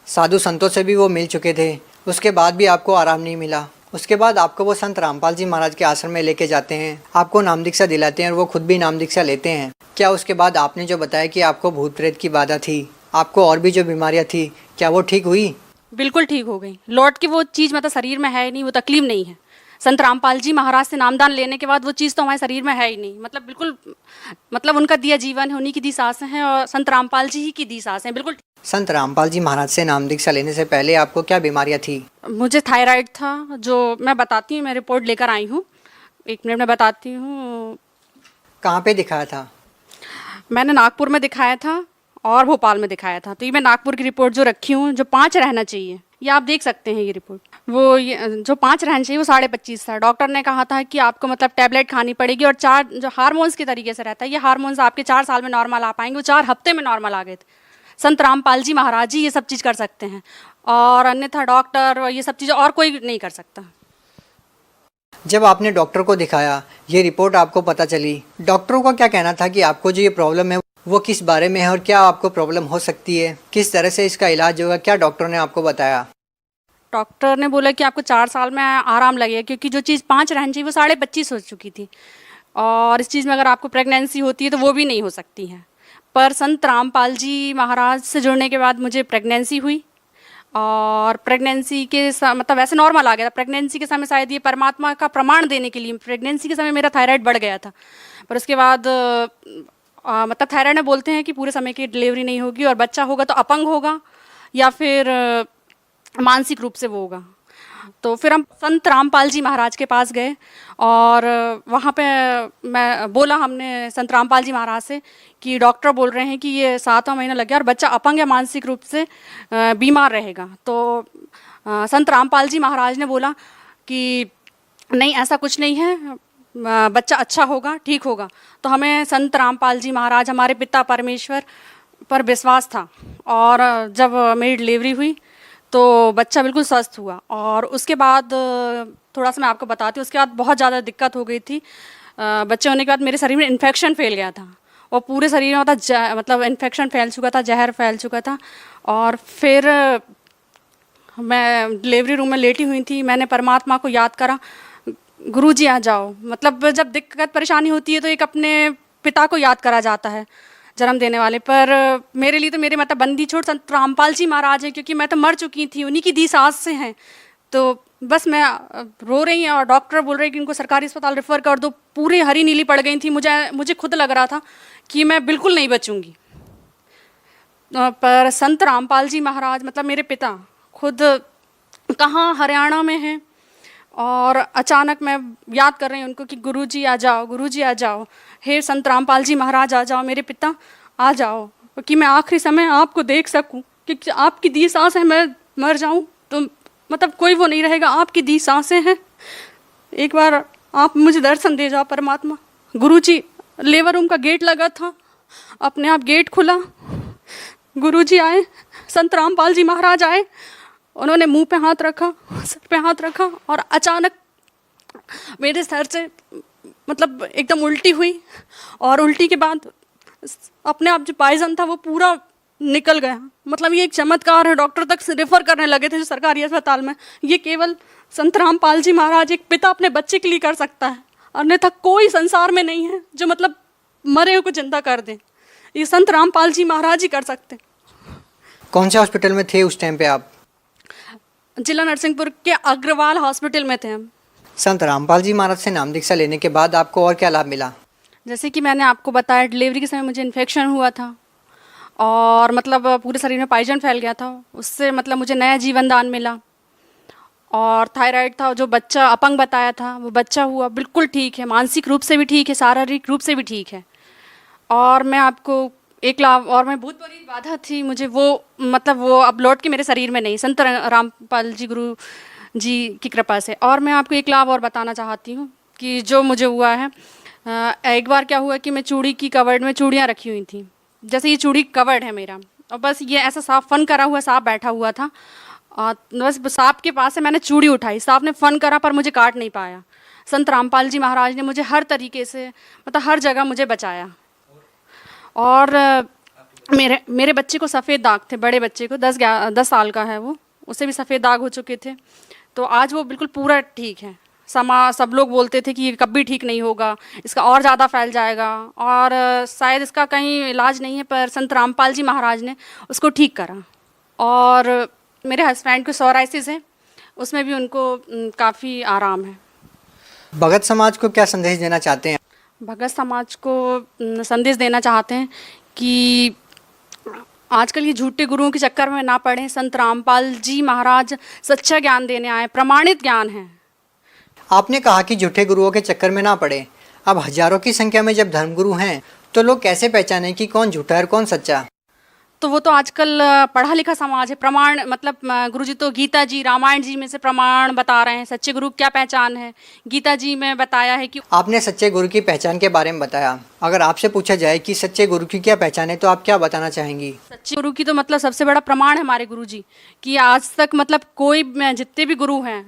साधु संतों से भी वो मिल चुके थे, उसके बाद भी आपको आराम नहीं मिला। उसके बाद आपको वो संत रामपाल जी महाराज के आश्रम में लेके जाते हैं, आपको नाम दीक्षा दिलाते हैं और वो खुद भी नाम दीक्षा लेते हैं। क्या उसके बाद आपने जो बताया कि आपको भूत प्रेत की बाधा थी, आपको और भी जो बीमारियां थी, क्या वो ठीक हुई? बिल्कुल ठीक हो गई। लौट के वो चीज़ मतलब शरीर में है ही नहीं, वो तकलीफ नहीं है। संत रामपाल जी महाराज से नामदान लेने के बाद वो चीज़ तो हमारे शरीर में है ही नहीं। मतलब बिल्कुल, मतलब उनका दिया जीवन है, उन्हीं की दी सांसें हैं और संत रामपाल जी ही की दी सांसें हैं। बिल्कुल। संत रामपाल जी महाराज से नाम दीक्षा लेने से पहले आपको क्या बीमारियां थी? मुझे थायराइड था, जो मैं बताती हूँ, मैं रिपोर्ट लेकर आई हूँ, 1 मिनट में बताती हूँ। कहाँ पे दिखाया था? मैंने नागपुर में दिखाया था और भोपाल में दिखाया था। तो ये मैं नागपुर की रिपोर्ट जो रखी हूँ, जो 5 रहना चाहिए, ये आप देख सकते हैं। ये रिपोर्ट वो ये जो 5 रहना चाहिए वो 25.5 था। डॉक्टर ने कहा था कि आपको मतलब टैबलेट खानी पड़ेगी और 4 जो हार्मोन्स के तरीके से रहता है, ये हार्मोन्स आपके 4 साल में नॉर्मल आ पाएंगे, वो 4 हफ्ते में नॉर्मल आ गए थे। संत रामपाल जी महाराज जी ये सब चीज़ कर सकते हैं और अन्यथा डॉक्टर ये सब चीज़ें और कोई नहीं कर सकता। जब आपने डॉक्टर को दिखाया, ये रिपोर्ट आपको पता चली, डॉक्टरों का क्या कहना था कि आपको जो ये प्रॉब्लम है वो किस बारे में है और क्या आपको प्रॉब्लम हो सकती है, किस तरह से इसका इलाज होगा, क्या डॉक्टर ने आपको बताया? डॉक्टर ने बोला कि आपको 4 साल में आराम लगेगा, क्योंकि जो चीज़ 5 रहनी चाहिए वो 25.5 हो चुकी थी और इस चीज़ में अगर आपको प्रेगनेंसी होती है तो वो भी नहीं हो सकती है। पर संत रामपाल जी महाराज से जुड़ने के बाद मुझे प्रेगनेंसी हुई और प्रेगनेंसी के मतलब वैसे नॉर्मल आ गया था। प्रेगनेंसी के समय शायद ये परमात्मा का प्रमाण देने के लिए, प्रेगनेंसी के समय मेरा थायराइड बढ़ गया था, पर उसके बाद मतलब थायराइड में बोलते हैं कि पूरे समय की डिलीवरी नहीं होगी और बच्चा होगा तो अपंग होगा या फिर मानसिक रूप से वो होगा। तो फिर हम संत रामपाल जी महाराज के पास गए और वहाँ पे मैं बोला हमने संत रामपाल जी महाराज से कि डॉक्टर बोल रहे हैं कि ये 7वां महीना लग गया और बच्चा अपंग या मानसिक रूप से बीमार रहेगा। तो संत रामपाल जी महाराज ने बोला कि नहीं, ऐसा कुछ नहीं है, बच्चा अच्छा होगा, ठीक होगा। तो हमें संत रामपाल जी महाराज, हमारे पिता परमेश्वर पर विश्वास था और जब मेरी डिलीवरी हुई तो बच्चा बिल्कुल स्वस्थ हुआ। और उसके बाद थोड़ा सा मैं आपको बताती हूँ, उसके बाद बहुत ज़्यादा दिक्कत हो गई थी। बच्चे होने के बाद मेरे शरीर में इन्फेक्शन फैल गया था और पूरे शरीर में मतलब इन्फेक्शन फैल चुका था, जहर फैल चुका था। और फिर मैं डिलीवरी रूम में लेटी हुई थी, मैंने परमात्मा को याद करा, गुरुजी आ जाओ। मतलब जब दिक्कत परेशानी होती है तो एक अपने पिता को याद करा जाता है, जन्म देने वाले। पर मेरे लिए तो मेरे मतलब बंदी छोड़ संत रामपाल जी महाराज हैं, क्योंकि मैं तो मर चुकी थी, उन्हीं की दी सांस से हैं। तो बस मैं रो रही हैं और डॉक्टर बोल रहे हैं कि इनको सरकारी अस्पताल रेफ़र कर दो। पूरी हरी नीली पड़ गई थी, मुझे खुद लग रहा था कि मैं बिल्कुल नहीं बचूंगी। पर संत रामपाल जी महाराज मतलब मेरे पिता खुद कहाँ हरियाणा में हैं और अचानक मैं याद कर रही हूँ उनको कि गुरुजी आ जाओ, गुरुजी आ जाओ, हे संत रामपाल जी महाराज आ जाओ, मेरे पिता आ जाओ, कि मैं आखिरी समय आपको देख सकूं, क्योंकि आपकी दी सांसें, मैं मर जाऊं तो मतलब कोई वो नहीं रहेगा, आपकी दी सांसें हैं, एक बार आप मुझे दर्शन दे जाओ परमात्मा। गुरुजी, लेबर रूम का गेट लगा था, अपने आप गेट खुला, गुरुजी आए, संत रामपाल जी महाराज आए, उन्होंने मुंह पे हाथ रखा, सर पे हाथ रखा और अचानक मेरे सर से मतलब एकदम उल्टी हुई और उल्टी के बाद अपने आप जो पॉइजन था वो पूरा निकल गया। मतलब ये एक चमत्कार है, डॉक्टर तक से रेफ़र करने लगे थे जो सरकारी अस्पताल में। ये केवल संत रामपाल जी महाराज, एक पिता अपने बच्चे के लिए कर सकता है, अन्यथा कोई संसार में नहीं है जो मतलब मरे को जिंदा कर दे। ये संत रामपाल जी महाराज ही कर सकते। कौन से हॉस्पिटल में थे उस टाइम पे आप? जिला नरसिंहपुर के अग्रवाल हॉस्पिटल में थे हम। संत रामपाल जी महाराज से नाम दीक्षा लेने के बाद आपको और क्या लाभ मिला? जैसे कि मैंने आपको बताया, डिलीवरी के समय मुझे इन्फेक्शन हुआ था और मतलब पूरे शरीर में पॉइजन फैल गया था, उससे मतलब मुझे नया जीवन दान मिला। और थायराइड था, जो बच्चा अपंग बताया था वो बच्चा हुआ, बिल्कुल ठीक है, मानसिक रूप से भी ठीक है, शारीरिक रूप से भी ठीक है। और मैं आपको एक लाभ और, मैं बहुत बड़ी बाधा थी मुझे, वो मतलब वो अब लौट के मेरे शरीर में नहीं, संत रामपाल जी गुरु जी की कृपा से। और मैं आपको एक लाभ और बताना चाहती हूँ कि जो मुझे हुआ है, एक बार क्या हुआ कि मैं चूड़ी की कवर्ड में चूड़ियाँ रखी हुई थी, जैसे ये चूड़ी कवर्ड है मेरा, और बस ये ऐसा सांप फन करा हुआ सांप बैठा हुआ था, और बस सांप के पास से मैंने चूड़ी उठाई, सांप ने फन करा पर मुझे काट नहीं पाया। संत रामपाल जी महाराज ने मुझे हर तरीके से मतलब हर जगह मुझे बचाया। और मेरे बच्चे को सफ़ेद दाग थे, बड़े बच्चे को 10 साल का है वो, उसे भी सफ़ेद दाग हो चुके थे। तो आज वो बिल्कुल पूरा ठीक है। सब लोग बोलते थे कि ये कभी ठीक नहीं होगा, इसका और ज़्यादा फैल जाएगा और शायद इसका कहीं इलाज नहीं है, पर संत रामपाल जी महाराज ने उसको ठीक करा। और मेरे हस्बैंड को सोराइसिस है, उसमें भी उनको काफ़ी आराम है। भगत समाज को क्या संदेश देना चाहते हैं? भगत समाज को संदेश देना चाहते हैं कि आजकल ये झूठे गुरुओं के चक्कर में ना पड़े। संत रामपाल जी महाराज सच्चा ज्ञान देने आए, प्रमाणित ज्ञान है। आपने कहा कि झूठे गुरुओं के चक्कर में ना पड़े। अब हजारों की संख्या में जब धर्मगुरु हैं तो लोग कैसे पहचानें कि कौन झूठा है और कौन सच्चा? तो वो तो आजकल पढ़ा लिखा समाज है। प्रमाण मतलब गुरुजी तो गीता जी, रामायण जी में से प्रमाण बता रहे हैं। सच्चे गुरु क्या पहचान है, गीता जी में बताया है कि आपने सच्चे गुरु की पहचान के बारे में बताया। अगर आपसे पूछा जाए कि सच्चे गुरु की क्या पहचान है तो आप क्या बताना चाहेंगी? सच्चे गुरु की तो मतलब सबसे बड़ा प्रमाण है हमारे गुरु जी कि आज तक मतलब कोई जितने भी गुरु हैं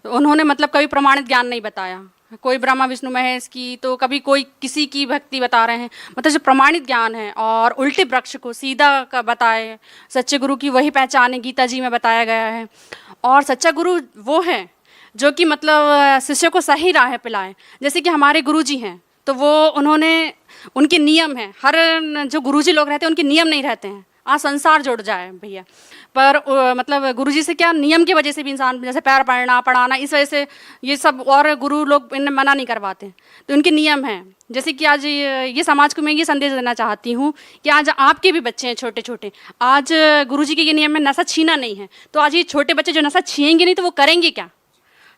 उन्होंने मतलब कभी प्रमाणित ज्ञान नहीं बताया। कोई ब्रह्मा विष्णु महेश की, तो कभी कोई किसी की भक्ति बता रहे हैं। मतलब जो प्रमाणित ज्ञान है और उल्टे वृक्ष को सीधा का बताए, सच्चे गुरु की वही पहचान है, गीता जी में बताया गया है। और सच्चा गुरु वो है जो कि मतलब शिष्य को सही राह पिलाए। जैसे कि हमारे गुरु जी हैं तो वो उन्होंने उनके नियम हैं। हर जो गुरुजी लोग रहते हैं उनके नियम नहीं रहते हैं। आज संसार जुड़ जाए भैया, पर मतलब गुरुजी से क्या नियम की वजह से भी इंसान जैसे पैर पड़ना पढ़ाना, इस वजह से ये सब और गुरु लोग इन्हें मना नहीं करवाते, तो उनके नियम हैं। जैसे कि आज ये समाज को मैं ये संदेश देना चाहती हूँ कि आज आपके भी बच्चे हैं छोटे छोटे, आज गुरुजी के ये नियम में नशा छीना नहीं है, तो आज ये छोटे बच्चे जो नशा छीनेंगे नहीं तो वो करेंगे क्या,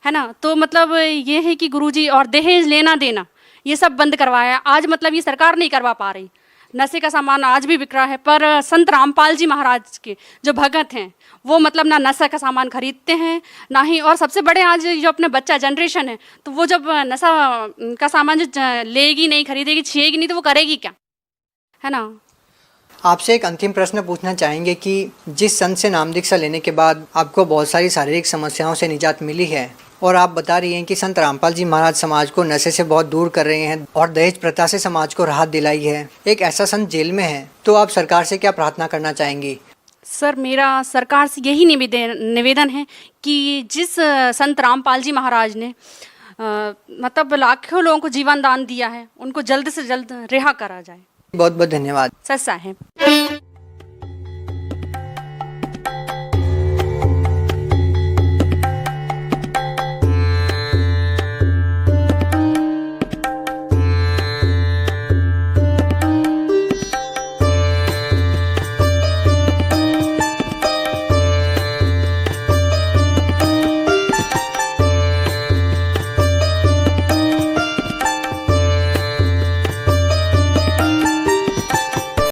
है ना। तो मतलब ये है कि गुरुजी और दहेज लेना देना ये सब बंद करवाया। आज मतलब ये सरकार नहीं करवा पा रही। नशे का सामान आज भी बिक रहा है, पर संत रामपाल जी महाराज के जो भगत हैं वो मतलब ना नशा का सामान खरीदते हैं ना ही, और सबसे बड़े आज जो अपने बच्चा जनरेशन है तो वो जब नशा का सामान जो लेगी नहीं, खरीदेगी, छीएगी नहीं तो वो करेगी क्या, है ना। आपसे एक अंतिम प्रश्न पूछना चाहेंगे कि जिस संत से नाम दीक्षा लेने के बाद आपको बहुत सारी शारीरिक समस्याओं से निजात मिली है और आप बता रही हैं कि संत रामपाल जी महाराज समाज को नशे से बहुत दूर कर रहे हैं और दहेज प्रथा से समाज को राहत दिलाई है, एक ऐसा संत जेल में है, तो आप सरकार से क्या प्रार्थना करना चाहेंगी? सर मेरा सरकार से यही निवेदन है कि जिस संत रामपाल जी महाराज ने मतलब लाखों लोगों को जीवन दान दिया है उनको जल्द से जल्द रिहा करा जाए। बहुत बहुत धन्यवाद। सच साहेब।